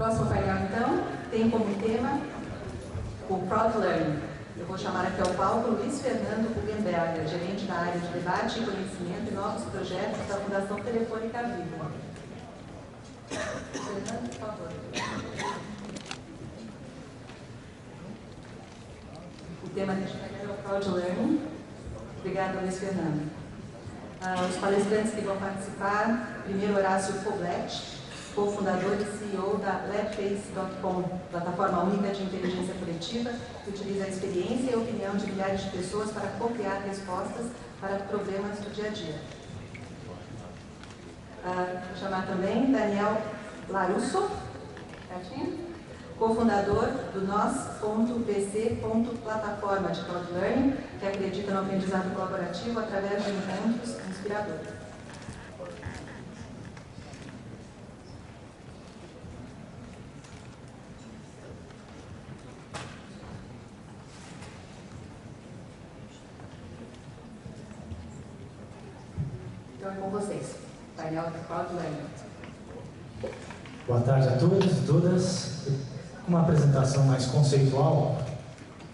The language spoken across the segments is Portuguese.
próximo painel, então, tem como tema o Crowd Learning. Eu vou chamar aqui ao palco Luiz Fernando Hugenberger, gerente da área de debate e conhecimento e novos projetos da Fundação Telefônica Viva. Fernando, por favor. O tema deste painel é o Crowd Learning. Obrigada, Luiz Fernando. Os palestrantes que vão participar, primeiro Horácio Poblet, cofundador e CEO da Labface.com, plataforma única de inteligência coletiva, que utiliza a experiência e a opinião de milhares de pessoas para copiar respostas para problemas do dia a dia. Vou chamar também Daniel Larusso, cofundador do Nós.pc.plataforma de Cloud Learning, que acredita no aprendizado colaborativo através de encontros inspiradores. Então é com vocês, painel do Cloud Learning. Boa tarde a todos e todas. Uma apresentação mais conceitual.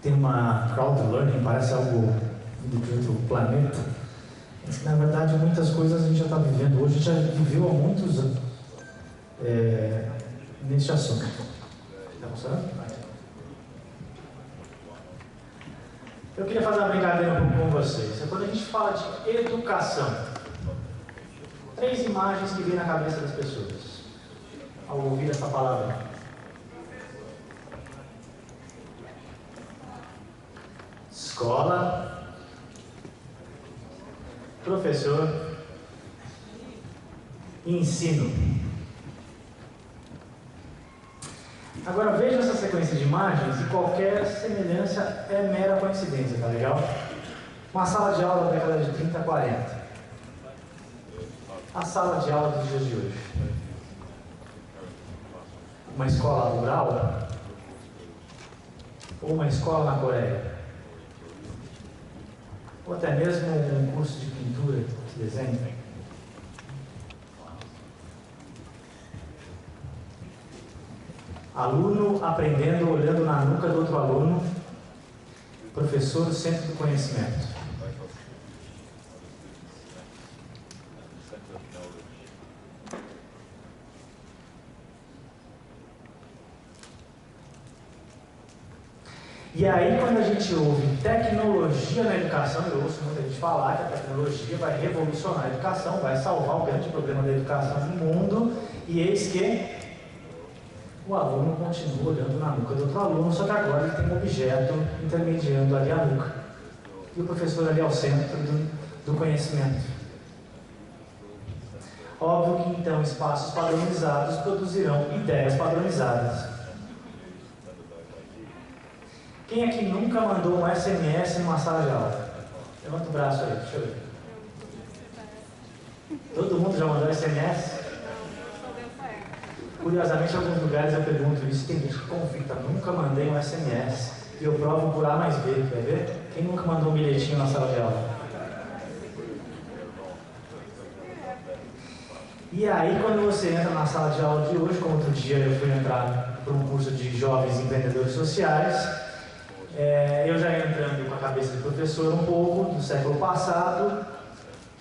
Tem uma Crowd Learning, parece algo vindo de outro planeta. Mas que, na verdade, muitas coisas a gente já está vivendo hoje, já viveu há muitos anos neste assunto. Está funcionando? Eu queria fazer uma brincadeira um pouco com vocês. Quando a gente fala de educação, 3 imagens que vêm na cabeça das pessoas ao ouvir essa palavra. Escola, professor, ensino. Agora veja essa sequência de imagens e qualquer semelhança é mera coincidência, tá legal? Uma sala de aula da década de 30, 40. A sala de aula dos dias de hoje. Uma escola rural ou uma escola na Coreia. Ou até mesmo um curso de pintura, de desenho. Aluno aprendendo, olhando na nuca do outro aluno. Professor, centro do conhecimento. E aí, quando a gente ouve tecnologia na educação, eu ouço muita gente falar que a tecnologia vai revolucionar a educação, vai salvar o grande problema da educação no mundo, e eis que o aluno continua olhando na nuca do outro aluno, só que agora ele tem um objeto intermediando ali a nuca. E o professor ali ao centro do conhecimento. Óbvio que então espaços padronizados produzirão ideias padronizadas. Quem aqui nunca mandou um SMS numa sala de aula? Levanta o braço aí, deixa eu ver. Todo mundo já mandou SMS? Curiosamente, em alguns lugares eu pergunto isso, tem gente que confita, nunca mandei um SMS e eu provo por A mais B, quer ver? Quem nunca mandou um bilhetinho na sala de aula? E aí, quando você entra na sala de aula de hoje, como outro dia eu fui entrar para um curso de jovens empreendedores sociais, eu já ia entrando com a cabeça de professor um pouco, do século passado,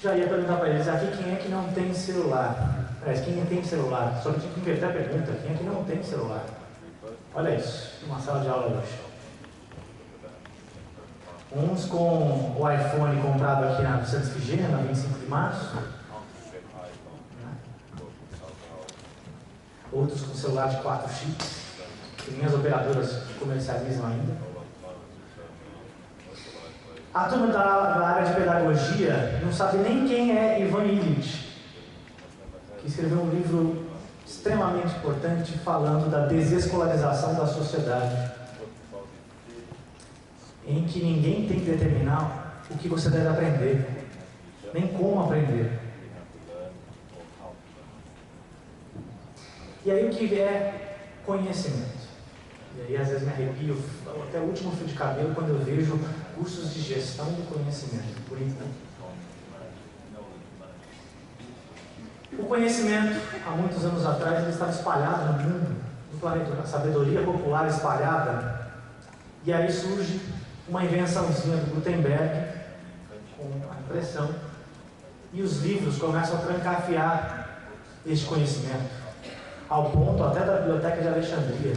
já ia perguntar para eles, aqui quem é que não tem celular? Quem tem celular? Só que tinha que inverter a pergunta, quem é que não tem celular? Olha isso, uma sala de aula hoje. Uns com o iPhone comprado aqui na Santos Figênia, na 25 de março. Outros com celular de 4 chips, que minhas operadoras comercializam ainda. A turma da área de pedagogia não sabe nem quem é Ivan Illich, que escreveu um livro extremamente importante falando da desescolarização da sociedade, em que ninguém tem que determinar o que você deve aprender, nem como aprender. E aí o que é conhecimento? E aí às vezes me arrepio, até o último fio de cabelo, quando eu vejo cursos de gestão do conhecimento. O conhecimento, há muitos anos atrás, ele estava espalhado no mundo. do planeta, a sabedoria popular espalhada. E aí surge uma invençãozinha do Gutenberg, com a impressão, e os livros começam a trancafiar este conhecimento, ao ponto até da Biblioteca de Alexandria,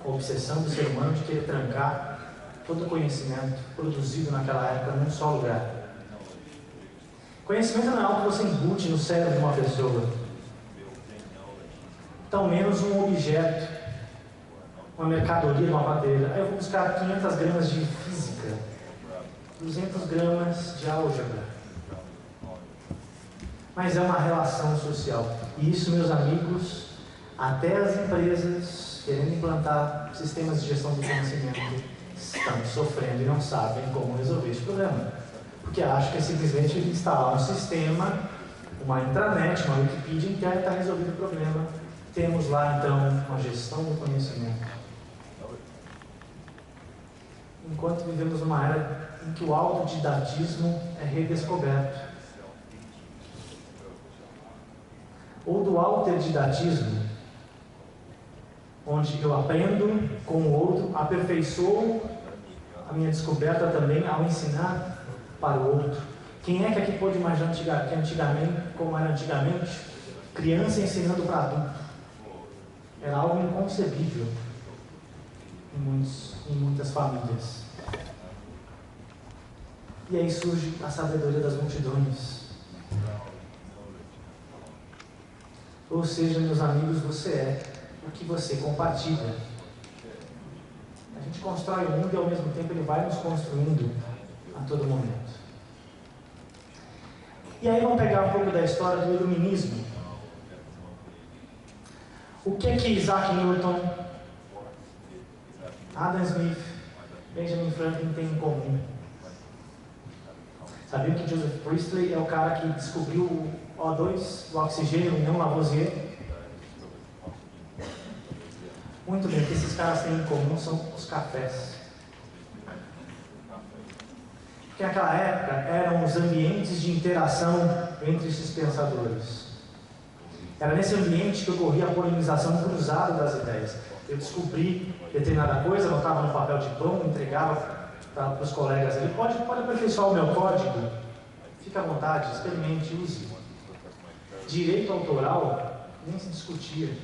com a obsessão do ser humano de querer trancar todo o conhecimento produzido naquela época num só lugar. Conhecimento não é algo que você embute no cérebro de uma pessoa, tão menos um objeto, uma mercadoria de uma madeira. Aí eu vou buscar 500 gramas de física, 200 gramas de álgebra. Mas é uma relação social. E isso, meus amigos, até as empresas querendo implantar sistemas de gestão do conhecimento estão sofrendo e não sabem como resolver esse problema. Porque acham que é simplesmente instalar um sistema, uma intranet, uma Wikipedia inteira e está resolvido o problema. Temos lá, então, uma gestão do conhecimento. Enquanto vivemos numa era em que o autodidatismo é redescoberto. Ou do alterdidatismo, onde eu aprendo com o outro, aperfeiçoo a minha descoberta também ao ensinar para o outro. Quem é que aqui pode imaginar que antigamente, como era antigamente, criança ensinando para adulto? Era algo inconcebível em muitas famílias. E aí surge a sabedoria das multidões. Ou seja, meus amigos, você é o que você compartilha. A gente constrói o mundo e ao mesmo tempo ele vai nos construindo a todo momento. E aí vamos pegar um pouco da história do iluminismo. O que Isaac Newton, Adam Smith, Benjamin Franklin têm em comum? Sabiam que Joseph Priestley é o cara que descobriu o O2, o oxigênio, e não Lavoisier? Muito bem, o que esses caras têm em comum são os cafés. Porque naquela época eram os ambientes de interação entre esses pensadores. Era nesse ambiente que ocorria a polinização cruzada das ideias. Eu descobri determinada coisa, anotava no papel de pão, entregava para os colegas ali. Pode aperfeiçoar o meu código? Fique à vontade, experimente, use. Direito autoral nem se discutia.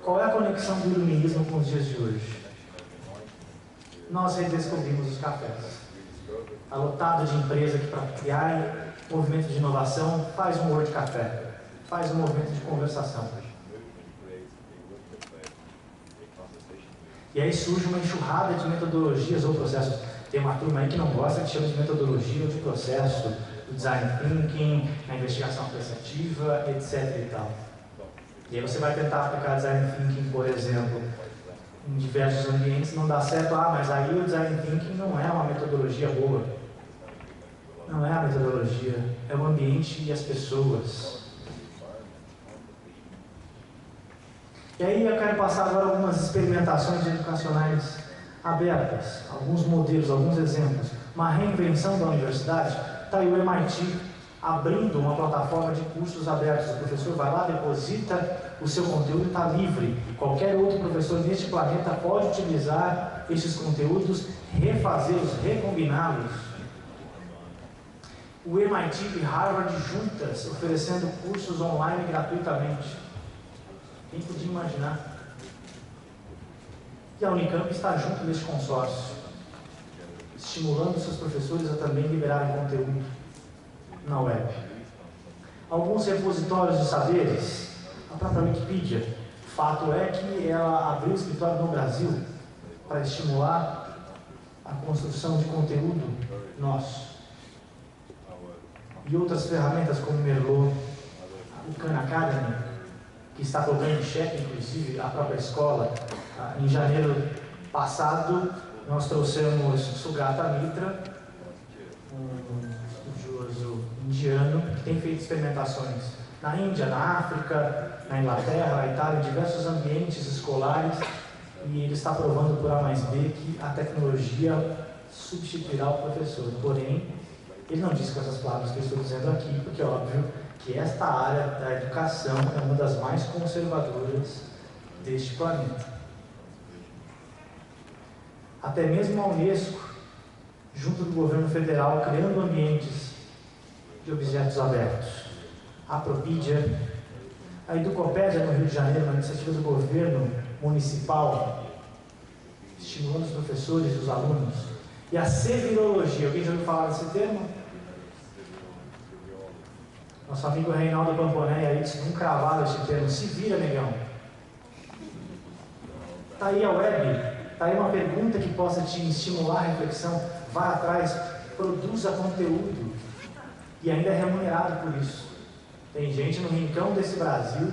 Qual é a conexão do iluminismo com os dias de hoje? Nós redescobrimos os cafés. Está lotado de empresa que, para criar movimento de inovação, faz um Word Café, faz um movimento de conversação. E aí surge uma enxurrada de metodologias ou processos. Tem uma turma aí que não gosta, que chama de metodologia ou de processo, do design thinking, a investigação apreciativa, etc. e tal. E aí você vai tentar aplicar design thinking, por exemplo, em diversos ambientes, não dá certo. Mas aí o design thinking não é uma metodologia boa. Não é a metodologia, é o ambiente e as pessoas. E aí eu quero passar agora algumas experimentações educacionais abertas, alguns modelos, alguns exemplos. Uma reinvenção da universidade, está aí o MIT abrindo uma plataforma de cursos abertos. O professor vai lá, deposita o seu conteúdo e está livre. Qualquer outro professor neste planeta pode utilizar esses conteúdos, refazê-los, recombiná-los. O MIT e Harvard juntas, oferecendo cursos online gratuitamente. Quem podia imaginar? E a Unicamp está junto nesse consórcio, estimulando seus professores a também liberarem conteúdo na web. Alguns repositórios de saberes, a própria Wikipedia. Fato é que ela abriu escritório no Brasil para estimular a construção de conteúdo nosso. E outras ferramentas como Merlot, o Khan Academy, que está colocando em xeque, inclusive, a própria escola. Em janeiro passado, nós trouxemos Sugata Mitra, um estudioso indiano, que tem feito experimentações na Índia, na África, na Inglaterra, na Itália, em diversos ambientes escolares, e ele está provando por A mais B que a tecnologia substituirá o professor. Porém, ele não disse com essas palavras que eu estou dizendo aqui, porque, óbvio, que esta área da educação é uma das mais conservadoras deste planeta. Até mesmo a Unesco, junto do governo federal, criando ambientes de objetos abertos. A Propídia, a Educopédia no Rio de Janeiro, uma iniciativa do governo municipal, estimulando os professores e os alunos. E a Sevirologia, alguém já ouviu falar desse termo? Nosso amigo Reinaldo Pamponéia aí disse, nunca cravaram esse termo. Se vira, negão. Está aí a web, está aí uma pergunta que possa te estimular a reflexão. Vá atrás, produza conteúdo. E ainda é remunerado por isso. Tem gente no rincão desse Brasil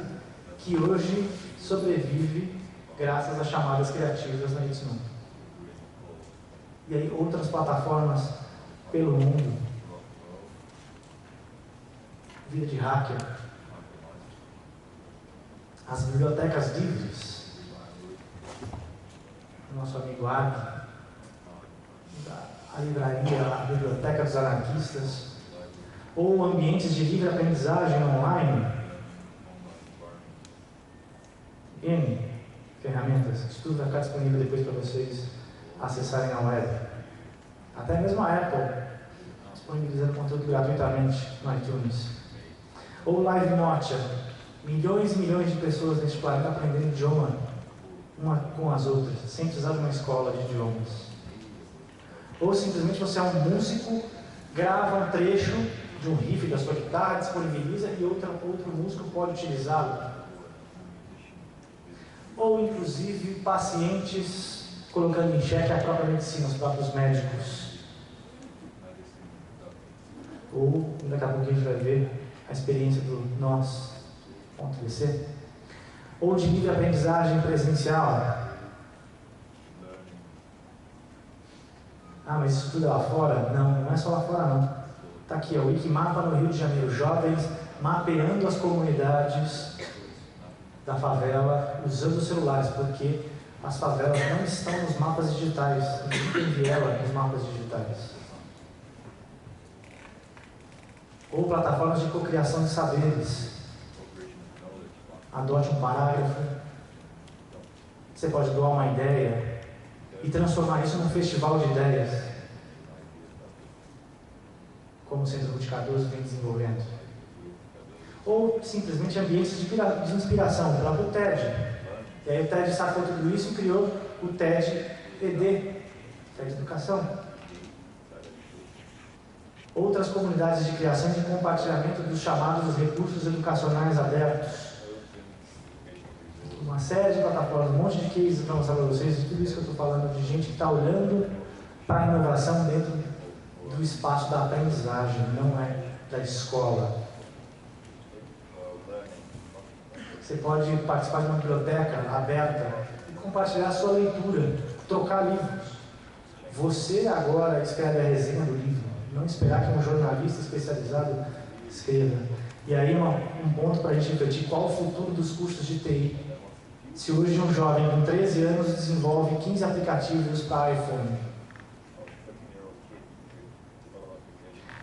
que hoje sobrevive graças às chamadas criativas na Itsnu. E aí outras plataformas pelo mundo. Vida de hacker. As bibliotecas livres. O nosso amigo Ag. A livraria, a biblioteca dos anarquistas. Ou ambientes de livre aprendizagem online. N ferramentas. Isso tudo vai ficar disponível depois para vocês acessarem a web. Até mesmo a Apple disponibilizando conteúdo gratuitamente no iTunes. Ou Live Notia. Milhões e milhões de pessoas neste planeta aprendendo idioma uma com as outras, sem precisar de uma escola de idiomas. Ou simplesmente você é um músico, grava um trecho de um riff da sua guitarra, disponibiliza e outro músico pode utilizá-lo. Ou inclusive pacientes colocando em xeque a própria medicina, os próprios médicos. Ou, daqui a pouco a gente vai ver a experiência do nós.bc. Ou de livre aprendizagem presencial. Ah, mas isso tudo é lá fora? Não, não é só lá fora não. Está aqui, o Wikimapa no Rio de Janeiro. Jovens mapeando as comunidades da favela usando os celulares, porque as favelas não estão nos mapas digitais. Ninguém tem viela nos mapas digitais. Ou plataformas de cocriação de saberes. Adote um parágrafo. Você pode doar uma ideia e transformar isso num festival de ideias, como o Centro Ruth Cardoso vem desenvolvendo. Ou simplesmente ambientes de inspiração, o próprio TED. E aí o TED sacou tudo isso e criou o TED ED, TED Educação. Outras comunidades de criação e de compartilhamento dos chamados recursos educacionais abertos. Uma série de plataformas, um monte de cases para mostrar para vocês, de tudo isso que eu estou falando, de gente que está olhando para a inovação dentro do espaço da aprendizagem, não é da escola. Você pode participar de uma biblioteca aberta e compartilhar a sua leitura, trocar livros. Você agora escreve a resenha do livro, não esperar que um jornalista especializado escreva. E aí um ponto para a gente refletir, qual o futuro dos cursos de TI? Se hoje um jovem com 13 anos desenvolve 15 aplicativos para iPhone.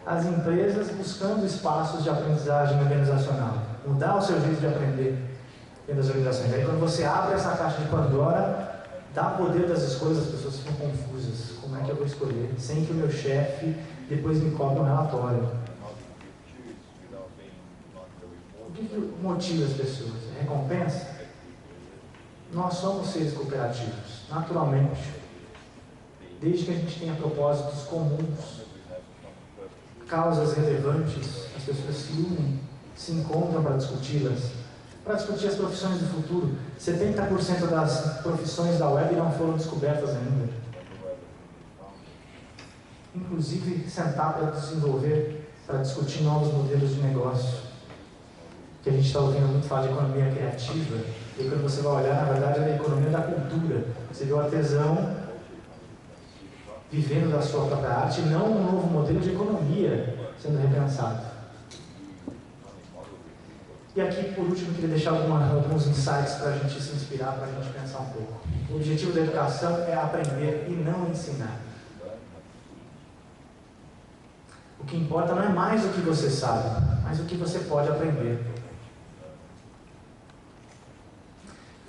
As empresas buscando espaços de aprendizagem organizacional, mudar o seu jeito de aprender dentro das organizações. Aí quando você abre essa caixa de Pandora, dá poder das escolhas, as pessoas ficam confusas. Como é que eu vou escolher? Sem que o meu chefe depois me cobre um relatório. O que motiva as pessoas? Recompensa? Nós somos seres cooperativos, naturalmente. Desde que a gente tenha propósitos comuns, causas relevantes, as pessoas se unem, se encontram para discuti-las, para discutir as profissões do futuro. 70% das profissões da web não foram descobertas ainda. Inclusive, sentar para desenvolver, para discutir novos modelos de negócio. Que a gente está ouvindo muito falar de economia criativa, e quando você vai olhar, na verdade, é a economia da cultura. Você vê o artesão vivendo da sua própria arte, e não um novo modelo de economia sendo repensado. E aqui, por último, eu queria deixar alguns insights para a gente se inspirar, para a gente pensar um pouco. O objetivo da educação é aprender e não ensinar. O que importa não é mais o que você sabe, mas o que você pode aprender.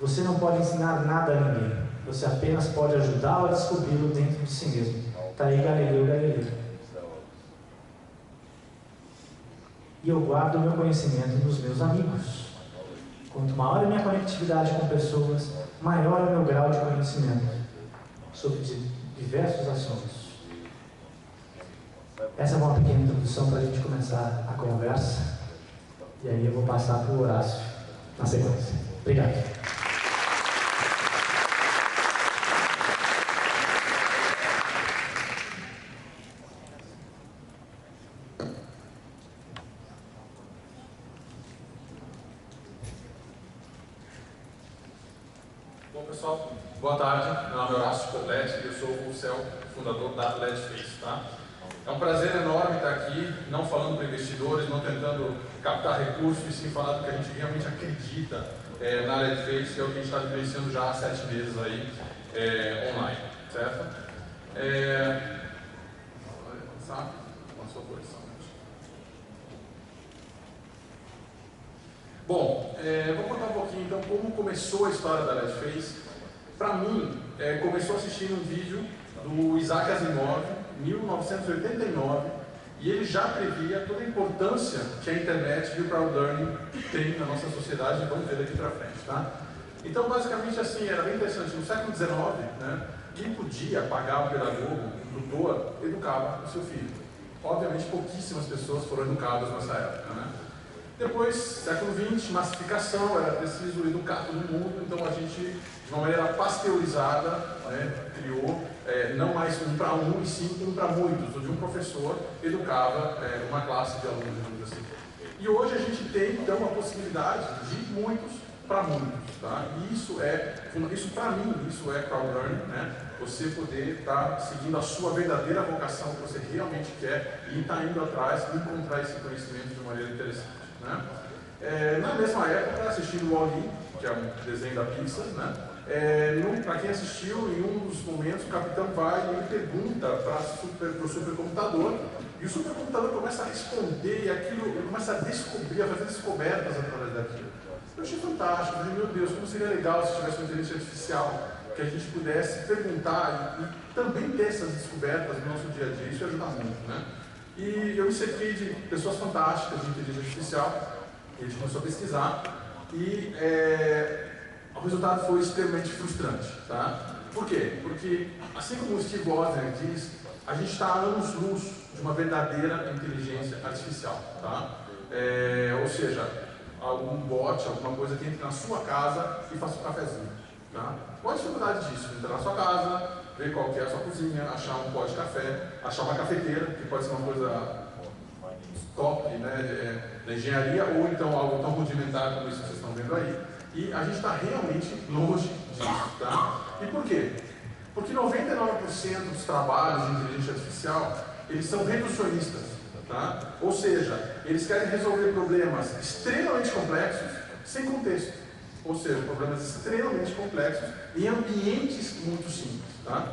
Você não pode ensinar nada a ninguém. Você apenas pode ajudá-lo a descobri-lo dentro de si mesmo. Está aí Galileu Galilei. E eu guardo o meu conhecimento nos meus amigos. Quanto maior é a minha conectividade com pessoas, maior é o meu grau de conhecimento sobre diversos assuntos. Essa é uma pequena introdução para a gente começar a conversa. E aí eu vou passar para o Horácio na sequência. Obrigado. Bom, pessoal, boa tarde. Meu nome é Horácio Poblete e eu sou o fundador da LedFace, tá? É um prazer enorme estar aqui, não falando para investidores, não tentando captar recursos, e sim falar do que a gente realmente acredita na LedFace, que é o que a gente está vivenciando já há 7 meses aí, online, certo? Sabe? Passou a posição. Bom, vou contar um pouquinho então como começou a história da LedFace. Para mim, começou assistindo um vídeo do Isaac Asimov, 1989, e ele já previa toda a importância que a internet e o crowdlearning tem na nossa sociedade, e vamos ver daqui para frente, tá? Então, basicamente assim, era bem interessante. No século XIX, né, quem podia pagar um pedagogo, um tutor, educava o seu filho. Obviamente, pouquíssimas pessoas foram educadas nessa época, né? Depois, século XX, massificação, era preciso educar todo mundo, então a gente, de uma maneira pasteurizada, né, criou não mais um para um, e sim um para muitos, onde um professor educava uma classe de alunos, digamos assim. E hoje a gente tem, então, a possibilidade de muitos para muitos, tá? E isso para mim, isso é crowdlearning, né? Você poder estar seguindo a sua verdadeira vocação, que você realmente quer, e estar indo atrás e encontrar esse conhecimento de maneira interessante. Né? Na mesma época, assistindo o Wall-E, que é um desenho da Pixar, né? Para quem assistiu, em um dos momentos, o capitão vai e ele pergunta para o supercomputador, e o supercomputador começa a responder, e aquilo, ele começa a descobrir, a fazer descobertas através daquilo. Eu achei fantástico, eu falei, meu Deus, como seria legal se tivesse uma inteligência artificial, que a gente pudesse perguntar e também ter essas descobertas no nosso dia a dia, isso ia ajudar muito, né? E eu me cerquei de pessoas fantásticas de inteligência artificial, e a gente começou a pesquisar, e o resultado foi extremamente frustrante, tá? Por quê? Porque, assim como o Steve Wozniak diz, a gente está a anos-luz de uma verdadeira inteligência artificial, tá? Ou seja, algum bot, alguma coisa que entre na sua casa e faça um cafezinho, tá? Qual a dificuldade disso? Entrar na sua casa, ver qual que é a sua cozinha, achar um pó de café, achar uma cafeteira, que pode ser uma coisa top, né, da engenharia, ou então algo tão rudimentar como isso que vocês estão vendo aí. E a gente está realmente longe disso, tá? E por quê? Porque 99% dos trabalhos de inteligência artificial, eles são reducionistas, tá? Ou seja, eles querem resolver problemas extremamente complexos sem contexto. Ou seja, problemas extremamente complexos em ambientes muito simples, tá?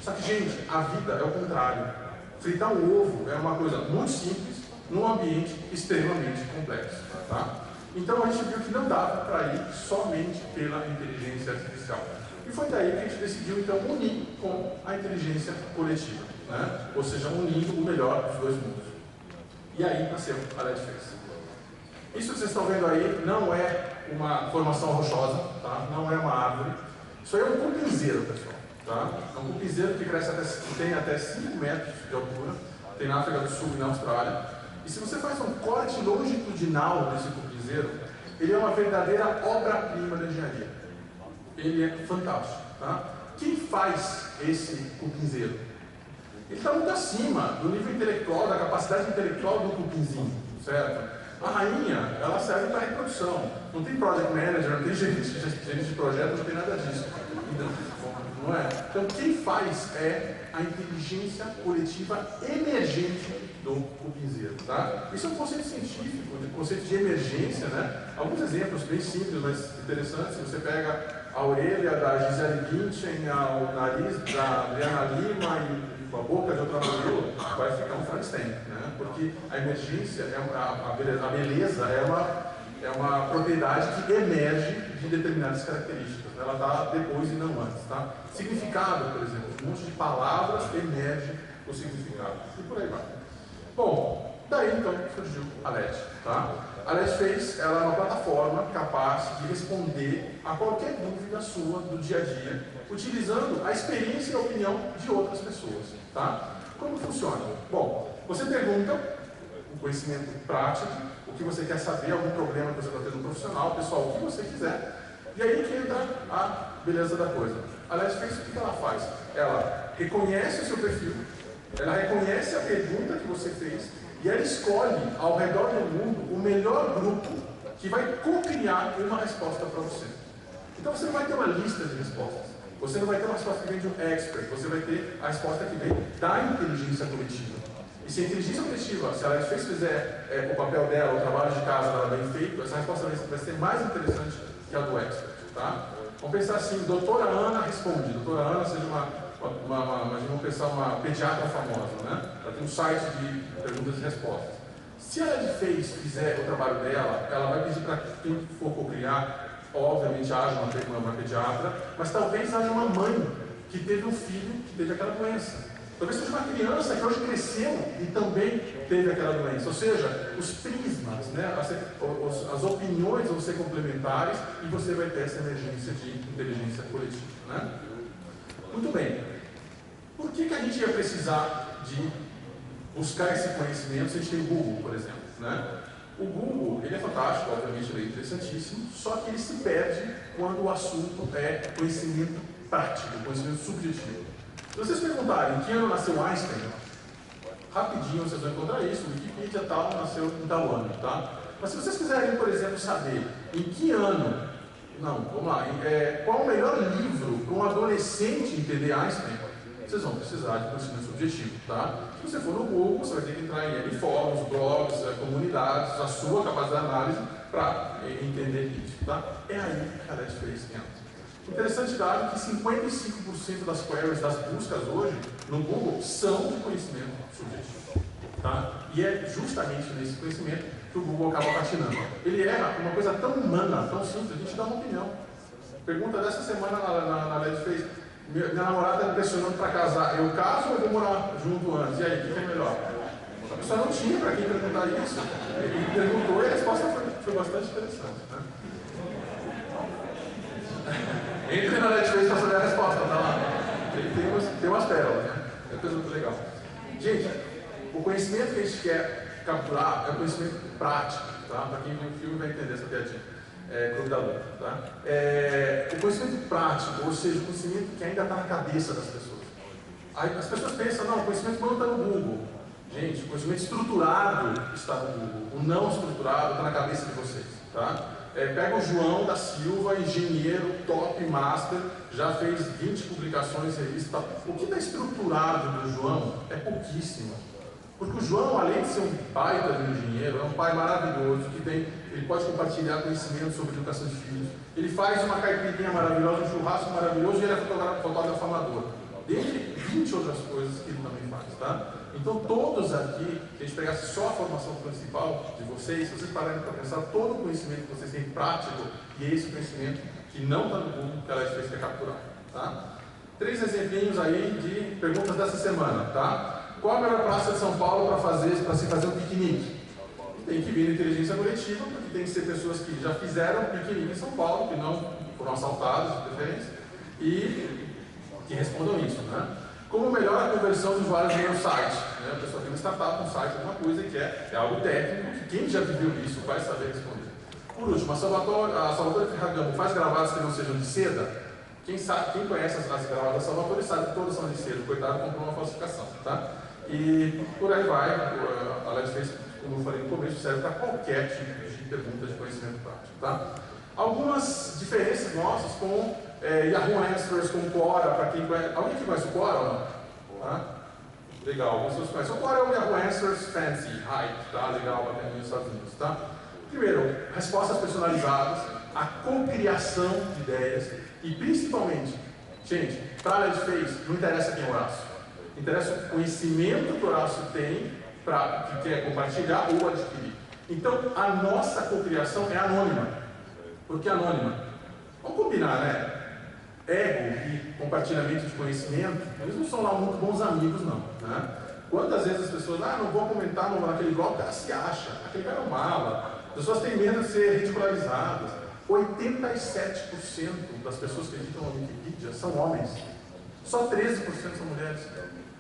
Só que, gente, a vida é o contrário. Fritar um ovo é uma coisa muito simples num ambiente extremamente complexo, tá? Então a gente viu que não dava para ir somente pela inteligência artificial. E foi daí que a gente decidiu, então, unir com a inteligência coletiva, né? Ou seja, unindo o melhor dos dois mundos. E aí nasceu a LedFace. Isso que vocês estão vendo aí não é uma formação rochosa, tá? Não é uma árvore. Isso aí é um cupinzeiro, pessoal. Tá? É um cupinzeiro que tem até 5 metros de altura, tem na África do Sul e na Austrália. E se você faz um corte longitudinal desse cupinzeiro, ele é uma verdadeira obra-prima da engenharia. Ele é fantástico. Tá? Quem faz esse cupinzeiro? Ele está muito acima do nível intelectual, da capacidade intelectual do cupinzinho, certo? A rainha, ela serve para reprodução. Não tem project manager, não tem gerente de projeto, não tem nada disso. Não é? Então, quem faz é a inteligência coletiva emergente do cupinzeiro, tá? Isso é um conceito científico, um conceito de emergência, né? Alguns exemplos bem simples, mas interessantes. Você pega a orelha da Gisele Bündchen, o nariz da Adriana Lima e a boca de outra modelo, vai ficar um Frankenstein, né? Porque a emergência, a beleza é uma propriedade que emerge de determinadas características. Ela está depois e não antes. Tá? Significado, por exemplo, um monte de palavras emerge o significado. E por aí vai. Bom, daí então surgiu a LED. Tá? A LED Face ela é uma plataforma capaz de responder a qualquer dúvida sua do dia a dia, utilizando a experiência e a opinião de outras pessoas. Tá? Como funciona? Bom, você pergunta um conhecimento prático, o que você quer saber, algum problema que você está tendo profissional, pessoal, o que você quiser, e aí que entra a beleza da coisa. A LED Face, o que ela faz? Ela reconhece o seu perfil, ela reconhece a pergunta que você fez, e ela escolhe ao redor do mundo o melhor grupo que vai co-criar uma resposta para você. Então você não vai ter uma lista de respostas, você não vai ter uma resposta que vem de um expert, você vai ter a resposta que vem da inteligência coletiva. E se a inteligência coletiva, se a LED Face fizer o papel dela, o trabalho de casa dela bem feito, essa resposta vai ser mais interessante que a do expert. Tá? Vamos pensar assim, doutora Ana responde. Doutora Ana seja vamos pensar uma pediatra famosa, né? Ela tem um site de perguntas e respostas. Se a LED Face fizer o trabalho dela, ela vai pedir para quem for cocriar, obviamente haja uma pediatra, mas talvez haja uma mãe que teve um filho que teve aquela doença. Talvez seja uma criança que hoje cresceu e também teve aquela doença. Ou seja, os prismas, né, as opiniões vão ser complementares e você vai ter essa emergência de inteligência coletiva. Né? Muito bem. Por que a gente ia precisar de buscar esse conhecimento se a gente tem o Google, por exemplo? Né? O Google, ele é fantástico, obviamente ele é interessantíssimo, só que ele se perde quando o assunto é conhecimento prático, conhecimento subjetivo. Se vocês perguntarem em que ano nasceu Einstein, rapidinho vocês vão encontrar isso, o Wikipedia tal nasceu em tal ano, tá? Mas se vocês quiserem, por exemplo, saber em que ano, vamos lá, qual o melhor livro para um adolescente entender Einstein, vocês vão precisar de conhecimento subjetivo, tá? Se você for no Google, você vai ter que entrar em fóruns, blogs, comunidades, a sua capacidade de análise para entender isso, tá? É aí que a LED Face entra. Interessante dado que 55% das queries, das buscas hoje no Google são de conhecimento subjetivo. Tá? E é justamente nesse conhecimento que o Google acaba patinando. Ele erra uma coisa tão humana, tão simples, a gente dá uma opinião. Pergunta dessa semana na LED Face, minha namorada está me pressionando para casar, eu caso ou eu vou morar junto antes? E aí, o que é melhor? A pessoa não tinha para quem perguntar isso, ele perguntou e a resposta foi bastante interessante. Né? Entre na LED Face para saber a resposta, tá lá. Tem umas pérolas, né? É coisa muito legal. Gente, o conhecimento que a gente quer capturar é o conhecimento prático, tá? Para quem viu o filme vai entender essa piadinha. Clube da Luta, tá? O conhecimento prático, ou seja, o conhecimento que ainda está na cabeça das pessoas. Aí as pessoas pensam, não, o conhecimento não está no Google. Gente, o conhecimento estruturado está no Google. O não estruturado está na cabeça de vocês, tá? Pega o João da Silva, engenheiro, top master, já fez 20 publicações em revista. O que está estruturado do João é pouquíssimo. Porque o João, além de ser um baita de um engenheiro, é um pai maravilhoso, ele pode compartilhar conhecimento sobre educação de filhos. Ele faz uma caipirinha maravilhosa, um churrasco maravilhoso e ele é fotógrafo amador. Dentre 20 outras coisas que ele também faz, tá? Então todos aqui, se a gente pegasse só a formação principal de vocês, se vocês pararem para pensar, todo o conhecimento que vocês têm prático, e é esse conhecimento que não está no Google, que a LED Face quer capturar, tá? 3 exemplinhos aí de perguntas dessa semana, tá? Qual a melhor praça de São Paulo para se fazer um piquenique? Tem que vir na inteligência coletiva, porque tem que ser pessoas que já fizeram piquenique em São Paulo, que não foram assaltadas, de preferência, e que respondam isso, né? Como melhora a conversão de usuários no meu site? Né? A pessoa tem uma startup, um site, alguma coisa que é algo técnico, que quem já viveu isso vai saber responder. Por último, a Salvatore Ferragamo faz gravatas que não sejam de seda? Quem conhece as gravatas da Salvatore sabe que todas são de seda, coitado, comprou uma falsificação, tá? E por aí vai, a LED Face, como eu falei no começo, serve para qualquer tipo de pergunta de conhecimento prático, tá? Algumas diferenças nossas com Yahoo Answers, com Quora, para quem conhece. Alguém que conhece o Quora ou não? Tá? Legal, algumas pessoas conhecem. O Quora é o Yahoo Answers Fancy, Hype, tá? Legal, para ter nos Estados Unidos, tá? Primeiro, respostas personalizadas. a cocriação de ideias e, principalmente, gente, para a LedFace, não interessa quem é o Horácio. Interessa o conhecimento que o Horácio tem, que quer compartilhar ou adquirir. Então, a nossa cocriação é anônima. Por que anônima? Vamos combinar, né? Ego e compartilhamento de conhecimento, eles não são lá muito bons amigos, não. Né? Quantas vezes as pessoas, não vou comentar naquele blog, o cara se acha, aquele cara é um mala. As pessoas têm medo de ser ridicularizadas. 87% das pessoas que editam na Wikipedia são homens. Só 13% são mulheres.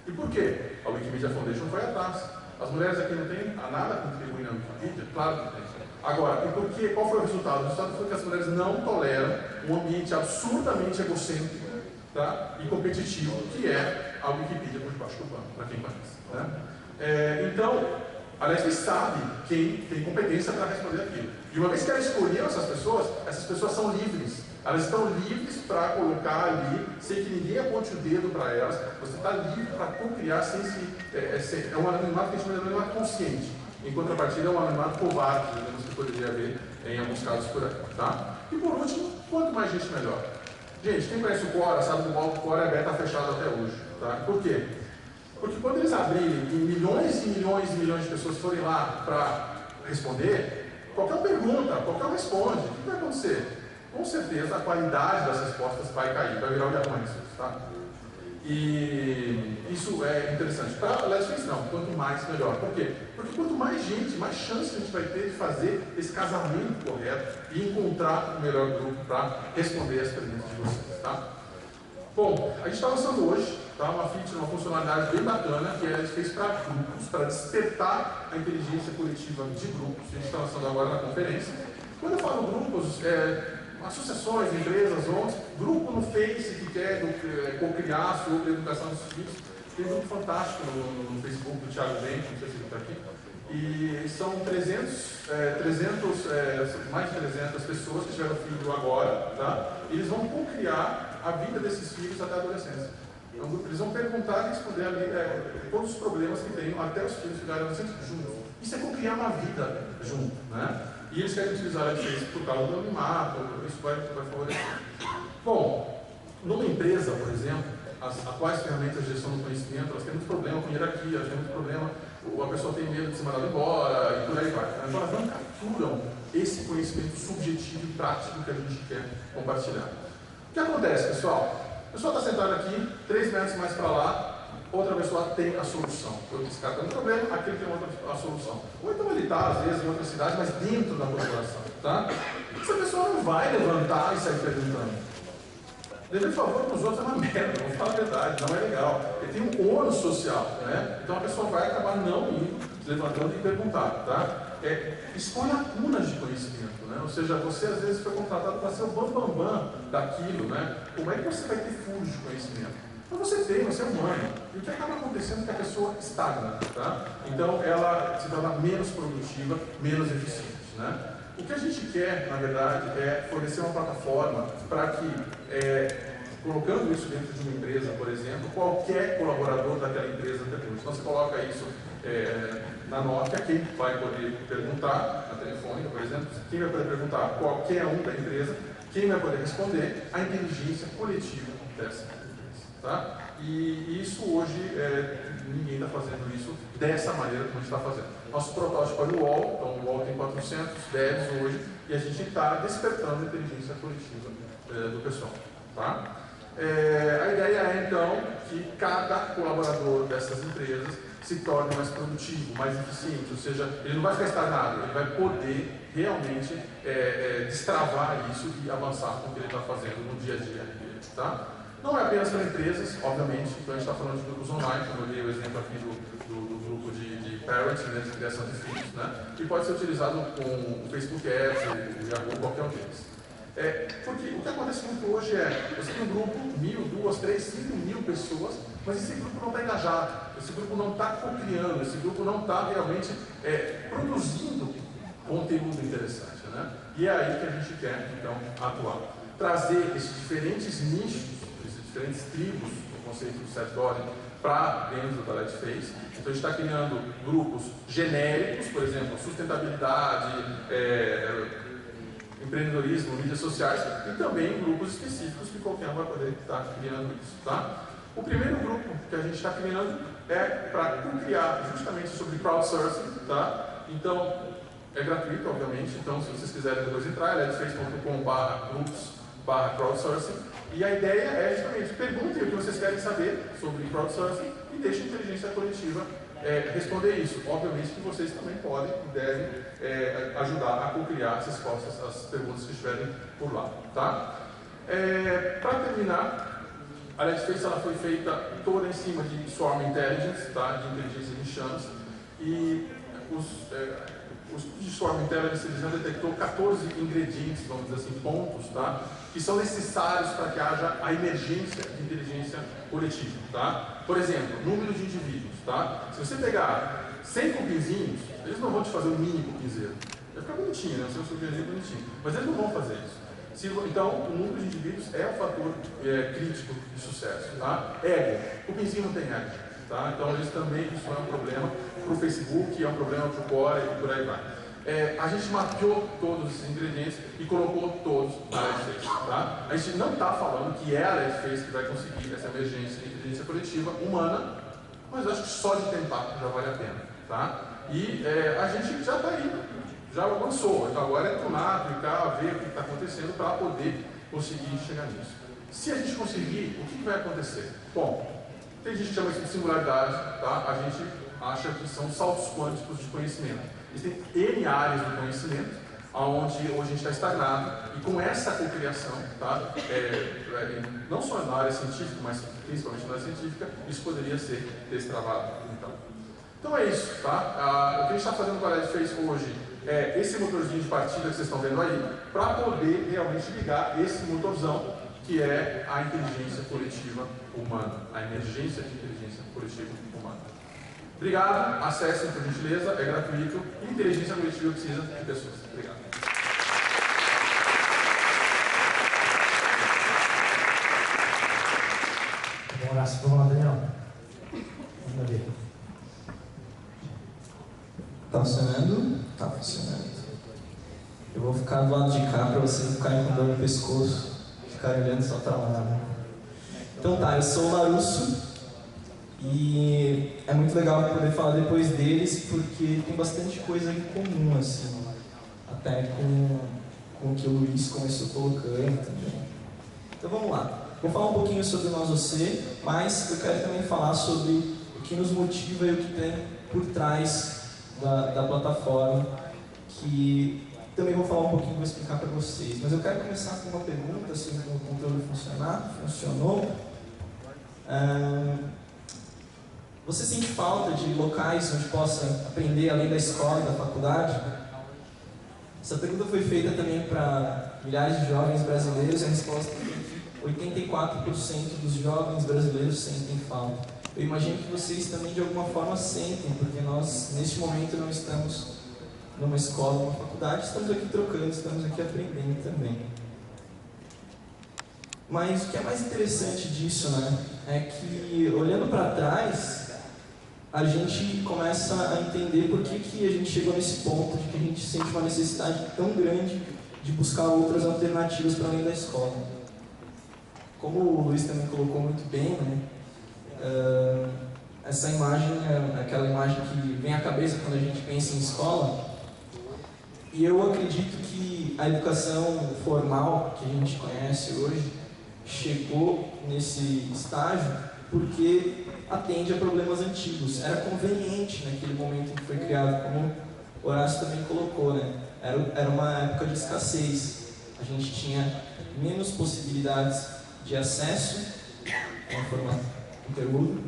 E por quê? A Wikimedia Foundation foi atrás. As mulheres aqui não têm nada a contribuir na Wikipedia? Claro que tem. Agora, e por quê? Qual foi o resultado? O resultado foi que as mulheres não toleram um ambiente absurdamente egocêntrico, tá? E competitivo, que é a Wikipedia por debaixo do pano, para quem conhece. Né? Então, a LedFace sabe quem tem competência para responder aquilo. E uma vez que ela escolheu essas pessoas são livres. Elas estão livres para colocar ali, sem que ninguém aponte o dedo para elas. Você está livre para co-criar sem se... é um anonimato que a gente chama de anonimato consciente. Em contrapartida, é um anonimato covarde, digamos que poderia haver em alguns casos por aí. Tá? E por último, quanto mais gente, melhor. Gente, quem conhece o Quora sabe que o Quora é beta fechado até hoje. Tá? Por quê? Porque quando eles abrirem e milhões e milhões e milhões de pessoas forem lá para responder, qualquer pergunta, qualquer responde, o que vai acontecer? Com certeza a qualidade das respostas vai cair, vai virar o Yahoo Answers, tá? E isso é interessante. Para a LedFace não, quanto mais melhor. Por quê? Porque quanto mais gente, mais chance a gente vai ter de fazer esse casamento correto e encontrar o melhor grupo para responder as perguntas de vocês, tá? Bom, a gente está lançando hoje, tá, uma feature, uma funcionalidade bem bacana que a LedFace para grupos, para despertar a inteligência coletiva de grupos. A gente está lançando agora na conferência. Quando eu falo grupos, associações, empresas, ONGs, grupo no Face que quer co-criar sobre a educação dos filhos. Tem um grupo fantástico no Facebook do Thiago Bento, não sei se ele está aqui. E são mais de 300 pessoas que tiveram filho agora, tá? E eles vão co-criar a vida desses filhos até a adolescência. Então, eles vão perguntar e responder ali todos os problemas que tem até os filhos ficarem adolescentes juntos. Isso é co-criar uma vida junto, né? E eles querem utilizar a LedFace por causa do anonimato, isso vai favorecer. Bom, numa empresa, por exemplo, as atuais ferramentas de gestão do conhecimento, elas têm muito problema com hierarquia, elas têm muito problema, a pessoa tem medo de ser mandada embora e por aí vai. Então elas não capturam esse conhecimento subjetivo e prático que a gente quer compartilhar. O que acontece, pessoal? A pessoa está sentada aqui, 3 metros mais para lá, outra pessoa tem a solução. Eu descarto um problema, aquele tem a solução. Ou então ele está, às vezes, em outra cidade, mas dentro da corporação. Tá? Essa pessoa não vai levantar e sair perguntando. Dever favor para os outros é uma merda, vamos falar a verdade, não é legal. Ele tem um ônus social, né? Então a pessoa vai acabar não indo, levantando e perguntar. Tá? Expõe lacunas de conhecimento, né? Ou seja, você às vezes foi contratado para ser o bambambam daquilo, né? Como é que você vai ter furos de conhecimento? Então você tem, você é humano. E o que acaba acontecendo é que a pessoa estagna, tá? Então ela se torna menos produtiva, menos eficiente, né? O que a gente quer, na verdade, é fornecer uma plataforma para que, colocando isso dentro de uma empresa, por exemplo, qualquer colaborador daquela empresa depois. Então você coloca isso na Nokia, quem vai poder perguntar, na telefônica, por exemplo, quem vai poder perguntar, qualquer um da empresa, quem vai poder responder, a inteligência coletiva dessa empresa. Tá? E isso hoje, ninguém está fazendo isso dessa maneira como a gente está fazendo. Nosso protótipo é no UOL, então o UOL tem 400 devs hoje, e a gente está despertando a inteligência coletiva do pessoal. Tá? A ideia é, então, que cada colaborador dessas empresas se torne mais produtivo, mais eficiente, ou seja, ele não vai ficar estagnado, ele vai poder realmente destravar isso e avançar com o que ele está fazendo no dia a dia dele. Tá? Não é apenas para empresas, obviamente, então a gente está falando de grupos online, como eu dei o exemplo aqui do grupo de parenting, né, de criação de filhos, né, que pode ser utilizado com o Facebook Ads, o Yahoo, qualquer um deles. Porque o que acontece muito hoje você tem um grupo, 1.000, 2.000, 3.000, 5.000 pessoas, mas esse grupo não está engajado, esse grupo não está co-criando, esse grupo não está realmente produzindo conteúdo interessante, né? E é aí que a gente quer, então, atuar. Trazer esses diferentes nichos, diferentes tribos do conceito do Seth Godin para dentro da LedFace. Então a gente está criando grupos genéricos, por exemplo, sustentabilidade, empreendedorismo, mídias sociais e também grupos específicos que qualquer um vai poder estar criando isso, tá? O primeiro grupo que a gente está criando é para criar justamente sobre crowdsourcing, tá? Então, é gratuito, obviamente, então se vocês quiserem depois entrar, é ledface.com/groups/crowdsourcing, e a ideia é justamente, perguntem o que vocês querem saber sobre crowdsourcing e deixem a inteligência coletiva responder isso. Obviamente que vocês também podem e devem ajudar a co-criar as respostas às perguntas que estiverem por lá, tá? Para terminar, a Ledface ela foi feita toda em cima de Swarm Intelligence, tá? De inteligência de enxames, e o estudo de Swarm Intelligence ele já detectou 14 ingredientes, vamos dizer assim, pontos, tá? Que são necessários para que haja a emergência de inteligência coletiva, tá? Por exemplo, número de indivíduos, tá? Se você pegar 100 cupinzinhos, eles não vão te fazer um mini cupinzeiro. Vai ficar bonitinho, né? O seu cupinzeiro é bonitinho. Mas eles não vão fazer isso. Então, o número de indivíduos é o fator crítico de sucesso, tá? Ego. Cupinzinho não tem ego, tá? Então, isso também é um problema para o Facebook, é um problema para o Core e por aí vai. A gente mapeou todos esses ingredientes e colocou todos na Ledface, tá? A gente não está falando que é a Ledface que vai conseguir essa emergência de inteligência coletiva humana, mas eu acho que só de tentar já vale a pena, tá? E a gente já está indo, já lançou, então agora é tunar, clicar, ver o que está acontecendo para poder conseguir chegar nisso. Se a gente conseguir, o que vai acontecer? Bom, tem gente que chama isso de singularidade, tá? A gente acha que são saltos quânticos de conhecimento. Existem N áreas do conhecimento, onde hoje a gente está estagnado, e com essa cocriação, tá? Não só na área científica, mas principalmente na área científica, isso poderia ser destravado. Então é isso, tá? O que a gente está fazendo com a Ledface hoje é esse motorzinho de partida que vocês estão vendo aí, para poder realmente ligar esse motorzão, que é a inteligência coletiva humana, a emergência de inteligência coletiva humana. Obrigado, acessem por gentileza, é gratuito. Inteligência coletiva precisa de pessoas. Obrigado. Vamos lá, Daniel. Vamos ver. Tá funcionando? Tá funcionando. Eu vou ficar do lado de cá para vocês ficarem com dor no pescoço, ficarem olhando só para lá. Então tá, eu sou o Larusso. E é muito legal poder falar depois deles, porque tem bastante coisa em comum, assim, até com o que o Luiz começou colocando também. Então vamos lá. Vou falar um pouquinho sobre o NosOC, mas eu quero também falar sobre o que nos motiva e o que tem por trás da plataforma, que também vou falar um pouquinho, vou explicar para vocês. Mas eu quero começar com uma pergunta sobre como o conteúdo funcionou. Você sente falta de locais onde possa aprender além da escola e da faculdade? Essa pergunta foi feita também para milhares de jovens brasileiros e a resposta é que 84% dos jovens brasileiros sentem falta. Eu imagino que vocês também de alguma forma sentem, porque nós neste momento não estamos numa escola ou numa faculdade, estamos aqui trocando, estamos aqui aprendendo também. Mas o que é mais interessante disso, né, é que olhando para trás, a gente começa a entender por que a gente chegou nesse ponto de que a gente sente uma necessidade tão grande de buscar outras alternativas para além da escola. Como o Luiz também colocou muito bem, né, essa imagem é aquela imagem que vem à cabeça quando a gente pensa em escola, e eu acredito que a educação formal que a gente conhece hoje chegou nesse estágio porque atende a problemas antigos. Era conveniente naquele momento que foi criado, como o Horácio também colocou, né? Era uma época de escassez. A gente tinha menos possibilidades de acesso ao conteúdo,